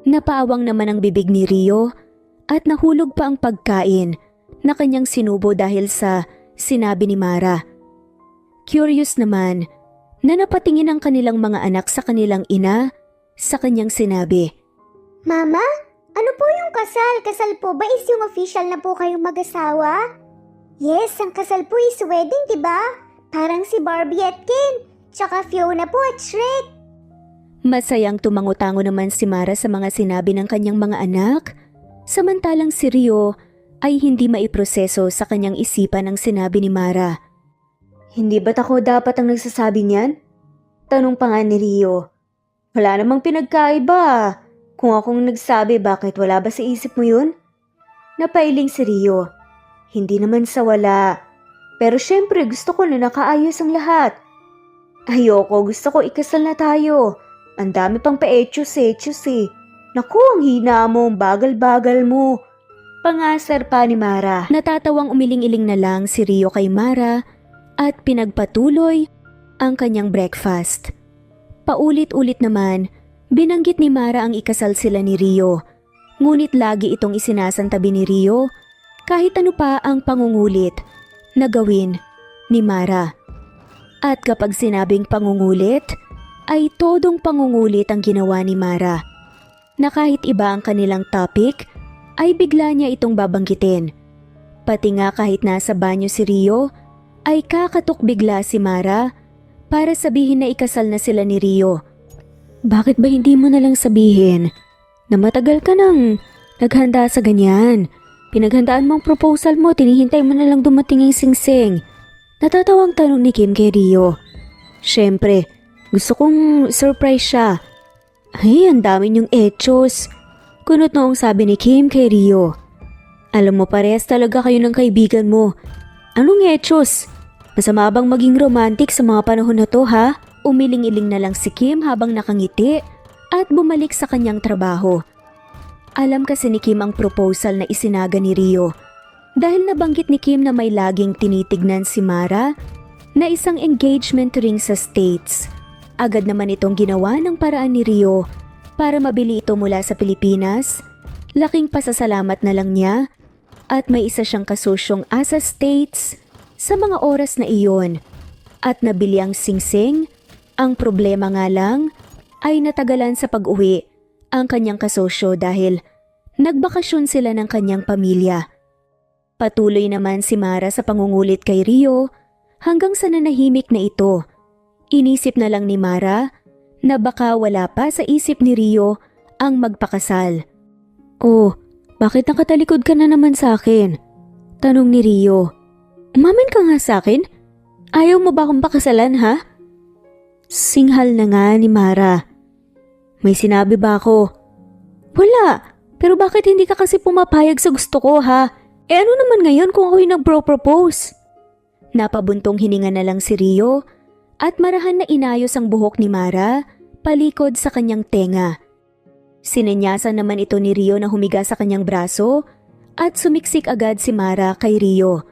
A: Napaawang naman ang bibig ni Rio at nahulog pa ang pagkain na kanyang sinubo dahil sa sinabi ni Mara. Curious naman na napatingin ang kanilang mga anak sa kanilang ina sa kanyang sinabi.
B: Mama, ano po yung kasal? Kasal po ba is yung official na po kayong mag-asawa? Yes, ang kasal po is wedding, diba? Parang si Barbie at Ken, tsaka Fiona po at Shrek.
A: Masayang tumango-tango naman si Mara sa mga sinabi ng kanyang mga anak, samantalang si Rio ay hindi maiproseso sa kanyang isipan ang sinabi ni Mara. Hindi ba't ako dapat ang nagsasabi niyan? Tanong pa nga ni Rio. Wala namang pinagkaiba. Kung akong nagsabi, bakit wala ba sa isip mo yun? Napailing si Rio. Hindi naman sa wala. Pero syempre gusto ko na nakaayos ang lahat. Ayoko, gusto ko ikasal na tayo. Ang dami pang pa-etchos eh. Naku, ang hina mo, bagal-bagal mo. Pangasar pa ni Mara. Natatawang umiling-iling na lang si Rio kay Mara at pinagpatuloy ang kanyang breakfast. Paulit-ulit naman, binanggit ni Mara ang ikasal sila ni Rio. Ngunit lagi itong isinasantabi ni Rio kahit ano pa ang pangungulit na gawin ni Mara. At kapag sinabing pangungulit, ay todong pangungulit ang ginawa ni Mara. Na kahit iba ang kanilang topic, ay bigla niya itong babanggitin. Pati nga kahit nasa banyo si Rio, ay kakatok bigla si Mara para sabihin na ikasal na sila ni Rio. Bakit ba hindi mo na lang sabihin na matagal ka nang naghanda sa ganyan? Pinaghandaan mo ang proposal mo, tinihintay mo na lang dumating yung singsing. Natatawang tanong ni Kim kay Rio. Siyempre, gusto kong surprise siya. Ay, ang dami niyong etchos. Kunot noong sabi ni Kim kay Rio. Alam mo, parehas talaga kayo ng kaibigan mo. Anong etchos? Masama bang maging romantic sa mga panahon na to, ha? Umiling-iling na lang si Kim habang nakangiti at bumalik sa kanyang trabaho. Alam kasi ni Kim ang proposal na isinaga ni Rio. Dahil nabanggit ni Kim na may laging tinitignan si Mara na isang engagement ring sa States. Agad naman itong ginawa ng paraan ni Rio para mabili ito mula sa Pilipinas. Laking pasasalamat na lang niya at may isa siyang kasosyong asa States sa mga oras na iyon. At nabili ang singsing. Ang problema nga lang ay natagalan sa pag-uwi ang kanyang kasosyo dahil nagbakasyon sila ng kanyang pamilya. Patuloy naman si Mara sa pangungulit kay Rio hanggang sa nanahimik na ito. Inisip na lang ni Mara na baka wala pa sa isip ni Rio ang magpakasal. Oh, bakit nakatalikod ka na naman sa akin? Tanong ni Rio. Umamin ka nga sa akin? Ayaw mo ba akong pakasalan, ha? Singhal na nga ni Mara. May sinabi ba ako? Wala, pero bakit hindi ka kasi pumapayag sa gusto ko, ha? Eh ano naman ngayon kung ako'y nag-propose? Napabuntong hininga na lang si Rio at marahan na inayos ang buhok ni Mara palikod sa kanyang tenga. Sinenyasan naman ito ni Rio na humiga sa kanyang braso at sumiksik agad si Mara kay Rio.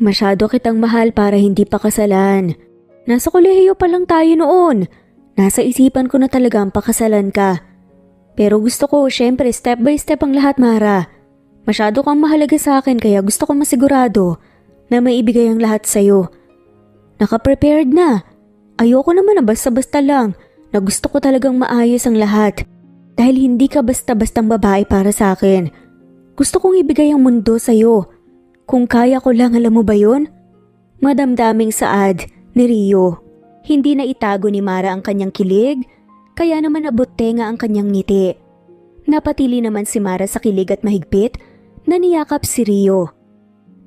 A: Masyado kitang mahal para hindi pa kasalan. Nasa kolehiyo pa lang tayo noon. Nasa isipan ko na talaga ang pakasalan ka. Pero gusto ko, syempre, step by step ang lahat, Mara. Masyado kang mahalaga sa akin kaya gusto ko masigurado na maibigay ang lahat sa'yo. Naka-prepared na. Ayoko naman na basta-basta lang na gusto ko talagang maayos ang lahat dahil hindi ka basta-bastang babae para sa akin. Gusto kong ibigay ang mundo sa'yo. Kung kaya ko lang, alam mo ba yun? Madamdaming saad ni Rio. Hindi na itago ni Mara ang kanyang kilig, kaya naman nabutte nga ang kanyang ngiti. Napatili naman si Mara sa kilig at mahigpit na niyakap si Rio.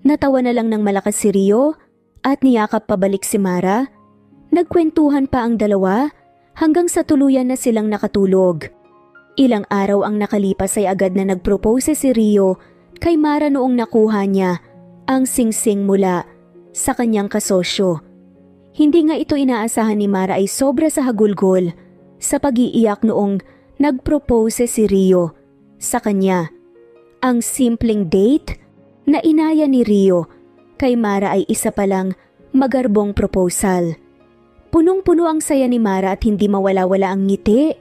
A: Natawa na lang ng malakas si Rio at niyakap pabalik si Mara. Nagkwentuhan pa ang dalawa hanggang sa tuluyan na silang nakatulog. Ilang araw ang nakalipas ay agad na nagpropose si Rio kay Mara noong nakuha niya ang singsing mula sa kanyang kasosyo. Hindi nga ito inaasahan ni Mara ay sobra sa hagulgol sa pag-iiyak noong nagpropose si Rio sa kanya. Ang simpleng date na inaya ni Rio kay Mara ay isa palang magarbong proposal. Punong-puno ang saya ni Mara at hindi mawala-wala ang ngiti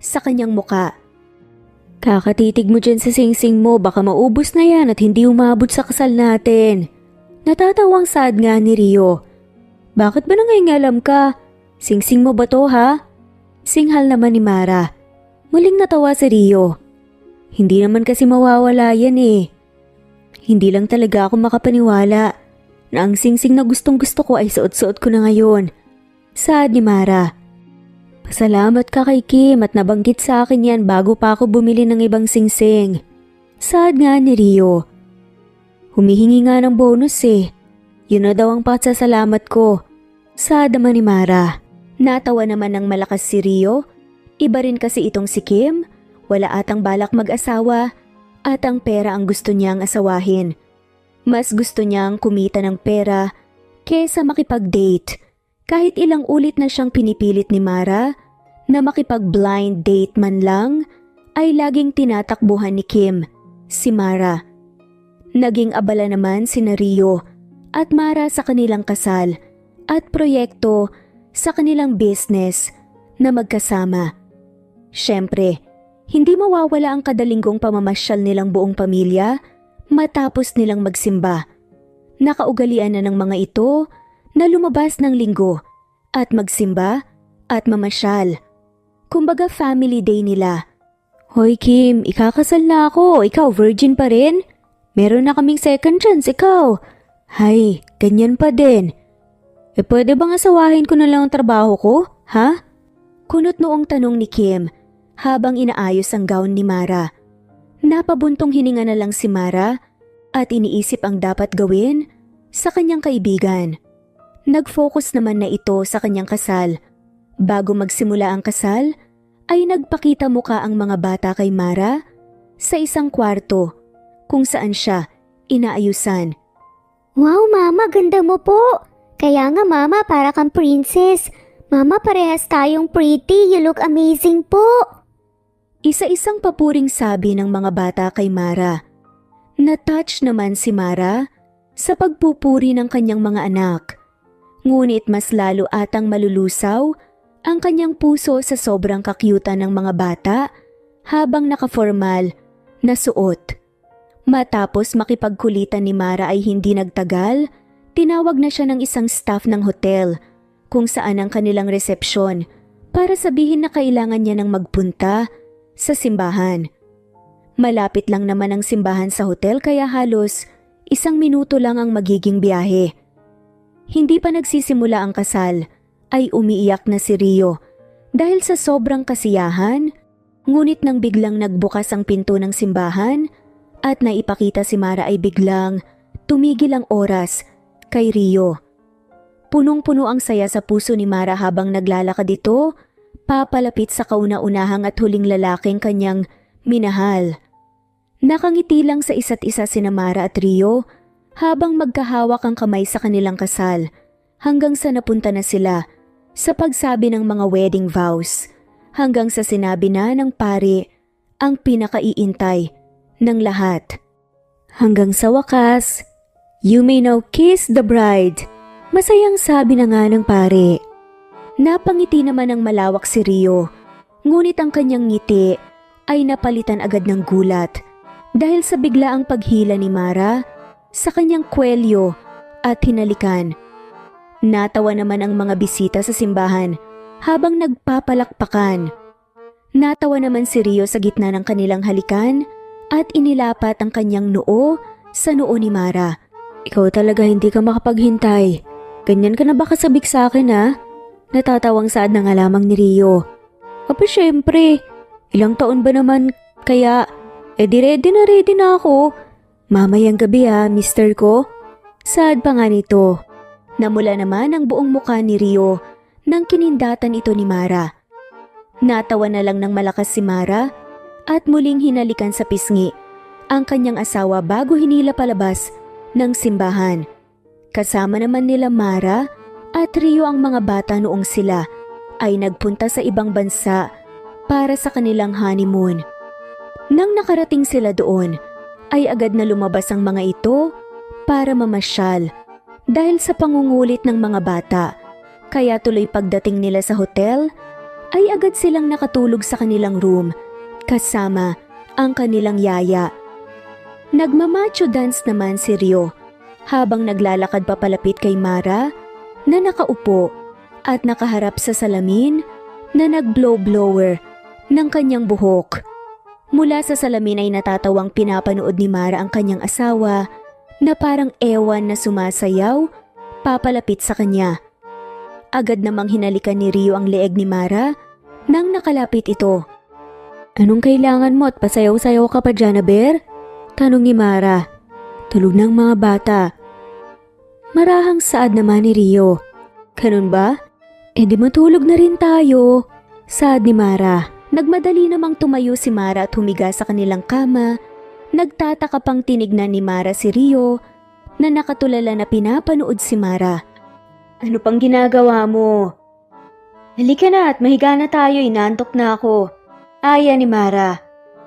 A: sa kanyang muka. Kakatitig mo dyan sa singsing mo, baka maubos na yan at hindi umabot sa kasal natin. Natatawang saad nga ni Rio. Bakit ba nangingalam ka? Singsing mo ba to ha? Singhal naman ni Mara. Muling natawa si Rio. Hindi naman kasi mawawala yan eh. Hindi lang talaga ako makapaniwala na ang singsing na gustong gusto ko ay suot-suot ko na ngayon. Saad ni Mara. Pasalamat ka kay Kim at nabanggit sa akin yan bago pa ako bumili ng ibang singsing. Saad nga ni Rio. Humihingi nga ng bonus eh. Yun na daw ang pasasalamat ko. Saad naman ni Mara. Natawa naman ng malakas si Rio. Iba rin kasi itong si Kim. Wala atang balak mag-asawa at ang pera ang gusto niyang asawahin. Mas gusto niyang kumita ng pera kesa makipag-date. Kahit ilang ulit na siyang pinipilit ni Mara na makipag-blind date man lang, ay laging tinatakbuhan ni Kim, si Mara. Naging abala naman sina Rio at Mara sa kanilang kasal at proyekto sa kanilang business na magkasama. Siyempre, hindi mawawala ang kadalinggong pamamasyal nilang buong pamilya matapos nilang magsimba. Nakaugalian na ng mga ito na lumabas ng linggo at magsimba at mamasyal. Kumbaga family day nila. Hoy Kim, ikakasal na ako. Ikaw virgin pa rin? Meron na kaming second chance, ikaw. Hay, ganyan pa din. Pwede bang asawahin ko na lang ang trabaho ko? Ha? Kunot noong tanong ni Kim habang inaayos ang gown ni Mara. Napabuntong hininga na lang si Mara at iniisip ang dapat gawin sa kanyang kaibigan. Nag-focus naman na ito sa kanyang kasal. Bago magsimula ang kasal, ay nagpakita muka ang mga bata kay Mara sa isang kwarto kung saan siya inaayusan.
B: Wow, Mama, ganda mo po. Kaya nga, Mama, para kang princess. Mama, parehas tayong pretty. You look amazing po.
A: Isa-isang papuring sabi ng mga bata kay Mara. Na-touch naman si Mara sa pagpupuri ng kanyang mga anak. Ngunit mas lalo atang malulusaw ang kanyang puso sa sobrang kakyutan ng mga bata habang nakaformal na suot. Matapos makipagkulitan ni Mara ay hindi nagtagal, tinawag na siya ng isang staff ng hotel kung saan ang kanilang resepsyon para sabihin na kailangan niya nang magpunta sa simbahan. Malapit lang naman ang simbahan sa hotel kaya halos 1 minuto lang ang magiging biyahe. Hindi pa nagsisimula ang kasal ay umiiyak na si Rio dahil sa sobrang kasiyahan, ngunit nang biglang nagbukas ang pinto ng simbahan at naipakita si Mara ay biglang tumigil ang oras kay Rio. Punong-puno ang saya sa puso ni Mara habang naglalakad ito, papalapit sa kauna-unahang at huling lalaking kanyang minahal. Nakangiti lang sa isa't isa sina Mara at Rio habang magkahawak ang kamay sa kanilang kasal hanggang sa napunta na sila sa pagsabi ng mga wedding vows hanggang sa sinabi na ng pari ang pinakaiintay ng lahat. Hanggang sa wakas, you may now kiss the bride. Masayang sabi na nga ng pari. Napangiti naman ng malawak si Rio, ngunit ang kanyang ngiti ay napalitan agad ng gulat dahil sa biglaang paghila ni Mara sa kanyang kwelyo at hinalikan. Natawa naman ang mga bisita sa simbahan habang nagpapalakpakan. Natawa naman si Rio sa gitna ng kanilang halikan at inilapat ang kanyang noo sa noo ni Mara. Ikaw talaga hindi ka makapaghintay. Ganyan ka na ba kasabik sa akin ha? Natatawang saad na nga lamang ni Rio. Aba syempre, ilang taon ba naman kaya? Di ready na ako. Mamayang gabi ha, mister ko. Saad pa nga nito. Namula naman ang buong mukha ni Rio nang kinindatan ito ni Mara. Natawa na lang ng malakas si Mara at muling hinalikan sa pisngi ang kanyang asawa bago hinila palabas ng simbahan. Kasama naman nila Mara at Rio ang mga bata noong sila ay nagpunta sa ibang bansa para sa kanilang honeymoon. Nang nakarating sila doon, ay agad na lumabas ang mga ito para mamasyal dahil sa pangungulit ng mga bata. Kaya tuloy pagdating nila sa hotel, ay agad silang nakatulog sa kanilang room kasama ang kanilang yaya. Nagmamacho dance naman si Rio habang naglalakad papalapit kay Mara na nakaupo at nakaharap sa salamin na nag-blow-blower ng kanyang buhok. Mula sa salamin ay natatawang pinapanood ni Mara ang kanyang asawa na parang ewan na sumasayaw papalapit sa kanya. Agad namang hinalikan ni Rio ang leeg ni Mara nang nakalapit ito. Anong kailangan mo at pasayaw-sayaw ka pa dyan, Aber? Tanong ni Mara. Tulog ng mga bata. Marahang saad naman ni Rio. Ganun ba? Di matulog na rin tayo. Saad ni Mara. Nagmadali namang tumayo si Mara at humiga sa kanilang kama. Nagtataka pang tinignan ni Mara si Rio na nakatulala na pinapanood si Mara. Ano pang ginagawa mo? Halika na at mahiga na tayo, inaantok na ako. Aya ni Mara.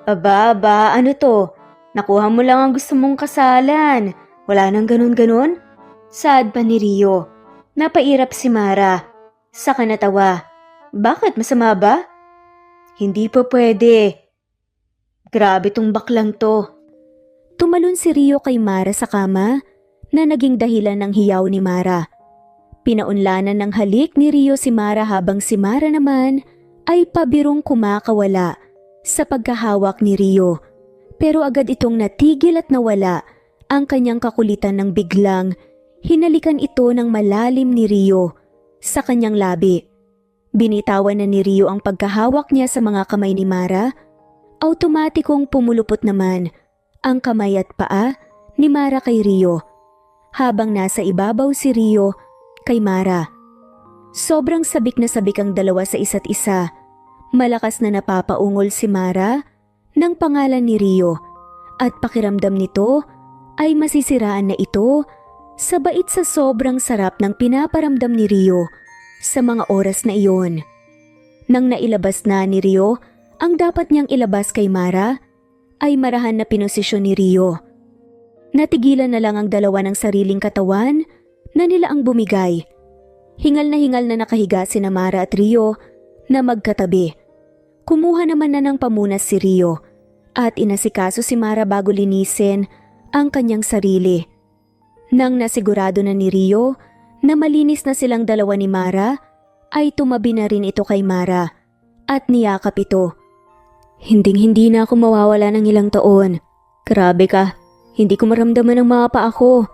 A: Aba, ano to? Nakuha mo lang ang gusto mong kasalan. Wala nang ganun-ganun? Saad pa ni Rio. Napairap si Mara. Saka natawa. Bakit, masama ba? Hindi pa pwede. Grabe tong baklang to. Tumalon si Rio kay Mara sa kama na naging dahilan ng hiyaw ni Mara. Pinaunlanan ng halik ni Rio si Mara habang si Mara naman ay pabirong kumakawala sa pagkahawak ni Rio. Pero agad itong natigil at nawala ang kanyang kakulitan ng biglang hinalikan ito ng malalim ni Rio sa kanyang labi. Binitawan na ni Rio ang pagkahawak niya sa mga kamay ni Mara. Automatikong pumulupot naman ang kamay at paa ni Mara kay Rio habang nasa ibabaw si Rio kay Mara. Sobrang sabik na sabik ang dalawa sa isa't isa. Malakas na napapaungol si Mara ng pangalan ni Rio at pakiramdam nito ay masisiraan na ito sa bait sa sobrang sarap ng pinaparamdam ni Rio sa mga oras na iyon. Nang nailabas na ni Rio ang dapat niyang ilabas kay Mara, ay marahan na pinosisyon ni Rio. Natigilan na lang ang dalawa ng sariling katawan na nila ang bumigay. Hingal na nakahiga sina Mara at Rio na magkatabi. Kumuha naman na ng pamunas si Rio at inasikaso si Mara bago linisin ang kanyang sarili. Nang nasigurado na ni Rio na malinis na silang dalawa ni Mara, ay tumabi na rin ito kay Mara at niyakap ito. Hinding-hindi na ako mawawala ng ilang taon. Grabe ka, hindi ko maramdaman ang mga paa ko.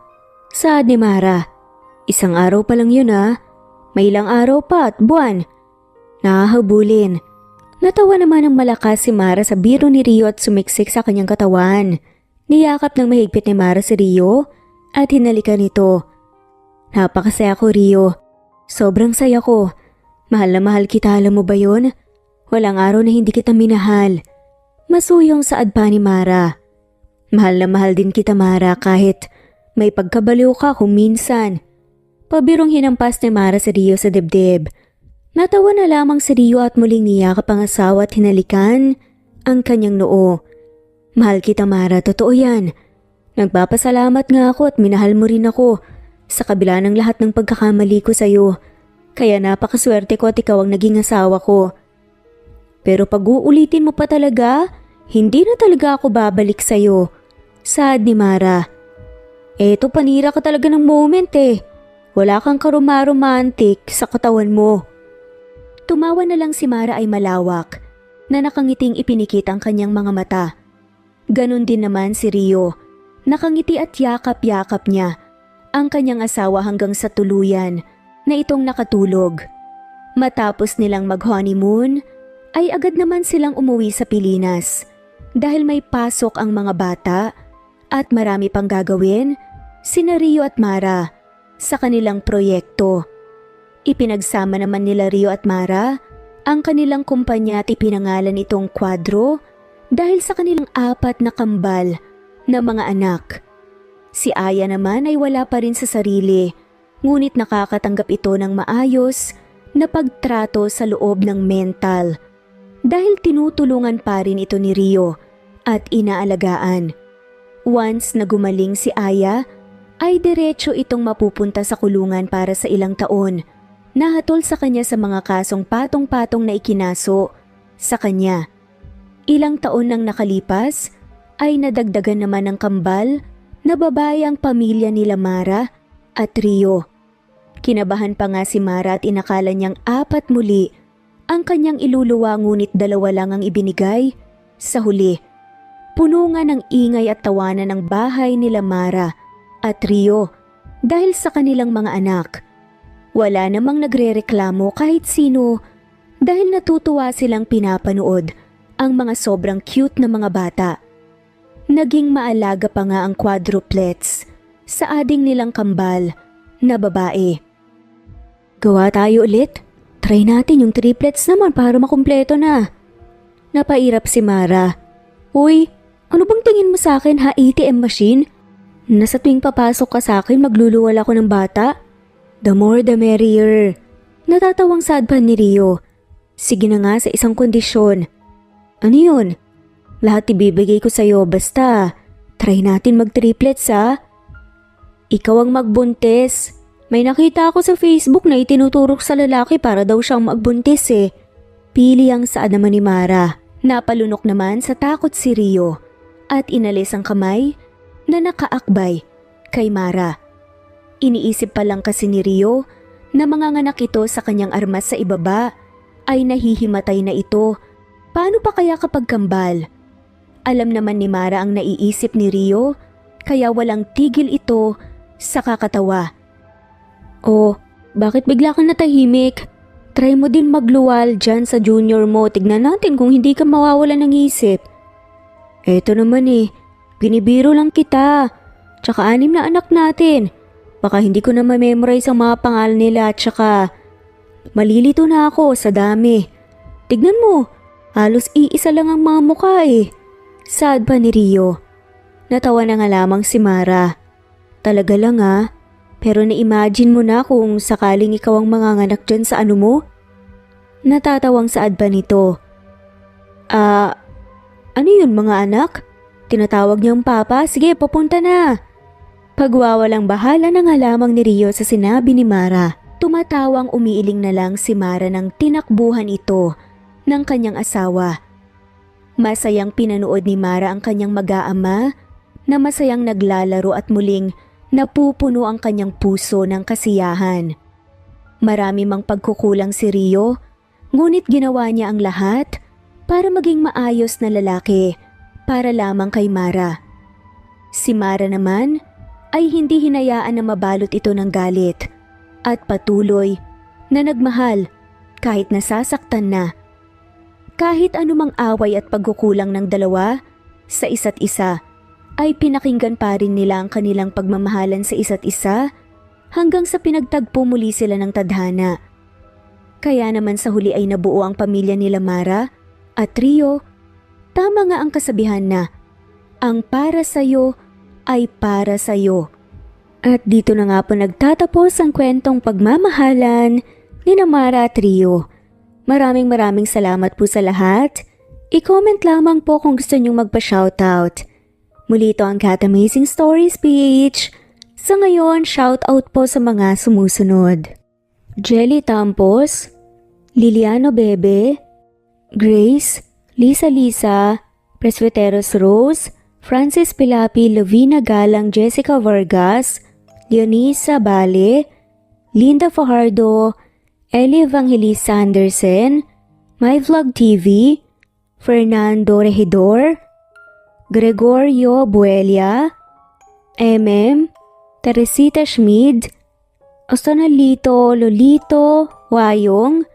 A: Saad ni Mara. Isang araw pa lang yun ha. May ilang araw pa at buwan. Nahahabulin. Natawa naman ng malakas si Mara sa biro ni Rio at sumiksik sa kanyang katawan. Niyakap ng mahigpit ni Mara si Rio at hinalikan ito. Napakasaya ko, Rio. Sobrang saya ko. Mahal na mahal kita, alam mo ba yun? Walang araw na hindi kita minahal. Masuyong saad pa ni Mara. Mahal na mahal din kita, Mara, kahit may pagkabaliw ka kung minsan. Pabirong hinampas ni Mara si Rio sa dibdib. Natawa na lamang si Rio at muling niyakap ang asawa at hinalikan ang kanyang noo. Mahal kita, Mara, totoo yan. Nagpapasalamat nga ako at minahal mo rin ako sa kabila ng lahat ng pagkakamali ko sa'yo. Kaya napakaswerte ko at ikaw ang naging asawa ko. Pero pag uulitin mo pa talaga, hindi na talaga ako babalik sa'yo. Saad ni Mara. Eto, panira ka talaga ng moment eh. Wala kang karumaromantik sa katawan mo. Tumawa na lang si Mara ay malawak, na nakangiting ipinikit ang kanyang mga mata. Ganon din naman si Rio, nakangiti at yakap-yakap niya ang kanyang asawa hanggang sa tuluyan na itong nakatulog. Matapos nilang mag-honeymoon, ay agad naman silang umuwi sa Pilipinas dahil may pasok ang mga bata at marami pang gagawin sina Rio at Mara sa kanilang proyekto. Ipinagsama naman nila Rio at Mara ang kanilang kumpanya at ipinangalan itong Quadro dahil sa kanilang 4 na kambal na mga anak. Si Aya naman ay wala pa rin sa sarili, ngunit nakakatanggap ito ng maayos na pagtrato sa loob ng mental dahil tinutulungan pa rin ito ni Rio at inaalagaan. Once na gumaling si Aya, ay diretso itong mapupunta sa kulungan para sa ilang taon, nahatol sa kanya sa mga kasong patong-patong na ikinaso sa kanya. Ilang taon nang nakalipas, ay nadagdagan naman ng kambal na babae ang pamilya nila Mara at Rio. Kinabahan pa nga si Mara at inakala niyang 4 muli ang kanyang iluluwa ngunit 2 lang ang ibinigay sa huli. Puno nga ng ingay at tawanan ng bahay nila Mara at Rio dahil sa kanilang mga anak. Wala namang nagrereklamo kahit sino dahil natutuwa silang pinapanood ang mga sobrang cute na mga bata. Naging maalaga pa nga ang quadruplets sa ading nilang kambal na babae. Gawa tayo ulit. Try natin yung triplets naman para makumpleto na. Napairap si Mara. Uy, ano bang tingin mo sa akin ha, ATM machine? Nasa tuwing papasok ka sa akin magluluwal ako ng bata? The more the merrier. Natatawang sadpan ni Rio. Sige na nga sa isang kondisyon. Ano yun? Lahat ibibigay ko sa'yo basta try natin mag-triplets ha. Ikaw ang magbuntis. May nakita ako sa Facebook na itinuturok sa lalaki para daw siyang magbuntis eh. Pili ang saad naman ni Mara. Napalunok naman sa takot si Rio at inalis ang kamay na nakaakbay kay Mara. Iniisip pa lang kasi ni Rio na manganganak ito sa kanyang armas sa ibaba ay nahihimatay na ito. Paano pa kaya kapag kambal? Alam naman ni Mara ang naiisip ni Rio kaya walang tigil ito sa kakatawa. Oh, bakit bigla kang natahimik? Try mo din magluwal dyan sa junior mo. Tignan natin kung hindi ka mawawala ng isip. Eto naman eh, binibiro lang kita. Tsaka 6 na anak natin. Baka hindi ko na ma-memorize ang mga pangalan nila at tsaka malilito na ako sa dami. Tignan mo, halos iisa lang ang mga mukha eh. Sad pa ni Rio. Natawa na nga lamang si Mara. Talaga lang ah. Pero na-imagine mo na kung sakaling ikaw ang manganganak dyan sa ano mo? Natatawang saad pa nito. Ano yun mga anak? Tinatawag niyang papa? Sige, papunta na. Pagwawalang bahala na nga lamang ni Rio sa sinabi ni Mara. Tumatawang umiiling na lang si Mara nang tinakbuhan ito ng kanyang asawa. Masayang pinanood ni Mara ang kanyang mag-aama na masayang naglalaro at muling napupuno ang kanyang puso ng kasiyahan. Marami mang pagkukulang si Rio, ngunit ginawa niya ang lahat para maging maayos na lalaki para lamang kay Mara. Si Mara naman ay hindi hinayaan na mabalot ito ng galit at patuloy na nagmahal kahit nasasaktan na. Kahit anumang away at pagkukulang ng dalawa sa isa't isa, ay pinakinggan pa rin nila ang kanilang pagmamahalan sa isa't isa hanggang sa pinagtagpo muli sila ng tadhana. Kaya naman sa huli ay nabuo ang pamilya nila Mara at Rio. Tama nga ang kasabihan na, ang para sa'yo ay para sa'yo. At dito na nga po nagtatapos ang kwentong pagmamahalan ni Mara at Rio. Maraming salamat po sa lahat. I-comment lamang po kung gusto nyong magpa-shoutout. Muli ito ang Cat Amazing Stories PH. Sa ngayon, shoutout po sa mga sumusunod. Jelly Tampos, Liliano Bebe, Grace, Lisa, Presbyteros Rose, Francis Pilapi, Lovina Galang, Jessica Vargas, Leonisa Bale, Linda Fajardo, Ellie Evangelista Anderson, My Vlog TV, Fernando Regidor, Gregorio Buelia, Teresita Schmid, Ostonalito Lolito Wayong,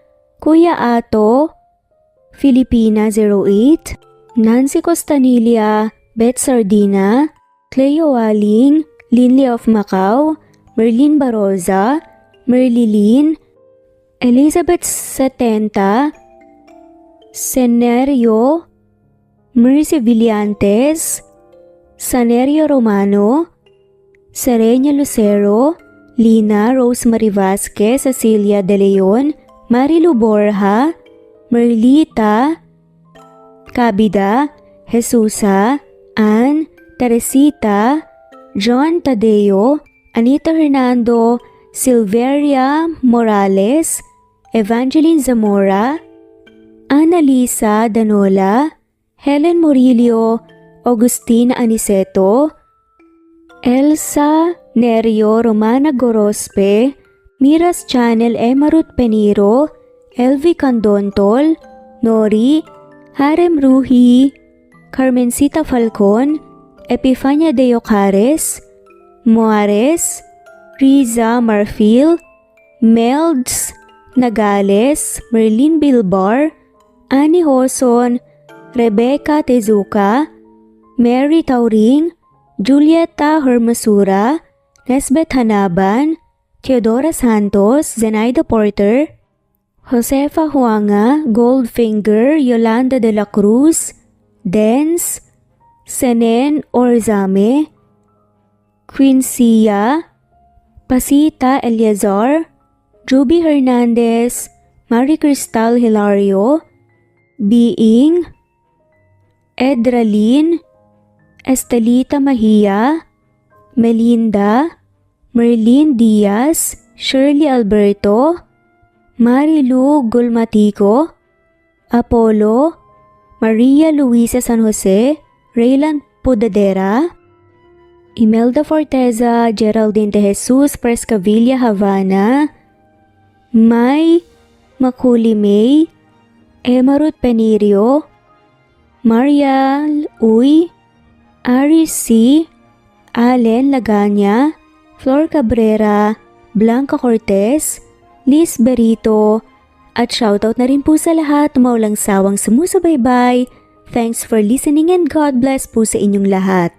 A: Kuya Ato, Filipina 08, Nancy Costanilla, Beth Sardina, Cleo Waling, Linley of Macau, Merlin Baroza, Merlilin, Elizabeth Setenta, Senerio, Mercy Villantes, Sanerio Romano, Serenia Lucero, Lina Rosemary Vasquez, Cecilia De Leon, Marilu Borja, Merlita, Cabida, Jesusa, Ann, Teresita, John Tadeo, Anita Hernando, Silveria Morales, Evangeline Zamora, Annalisa Danola, Helen Murillo, Augustina Aniceto, Elsa Nerio Romana Gorospe, Miras Channel Emarut Peniro, Elvi Candontol, Nori, Harem Ruhi, Carmencita Falcon, Epifania de Ocares, Moares, Riza Marfil, Melds Nagales, Merlin Bilbar, Annie Hoson, Rebecca Tezuka, Mary Tauring, Julieta Hermosura, Nesbeth Hanaban, Teodora Santos, Zenaida Porter, Josefa Huanga, Goldfinger, Yolanda de la Cruz, Dens, Senen Orzame, Quincia, Pasita Eliazar, Ruby Hernandez, Marie Cristal Hilario, Being, Edralyn, Estelita Mahia, Melinda, Merlin Diaz, Shirley Alberto, Marilu Gulmatico, Apollo, Maria Luisa San Jose, Raylan Pudadera, Imelda Forteza, Geraldine De Jesus, Prescavilla Havana, May Makuli May, Emarut Penirio, Marial Uy, Aris C, Allen Laganya, Flor Cabrera, Blanca Cortez, Liz Berito, at shoutout na rin po sa lahat maulang sawang sumusubaybay. Thanks for listening and God bless po sa inyong lahat.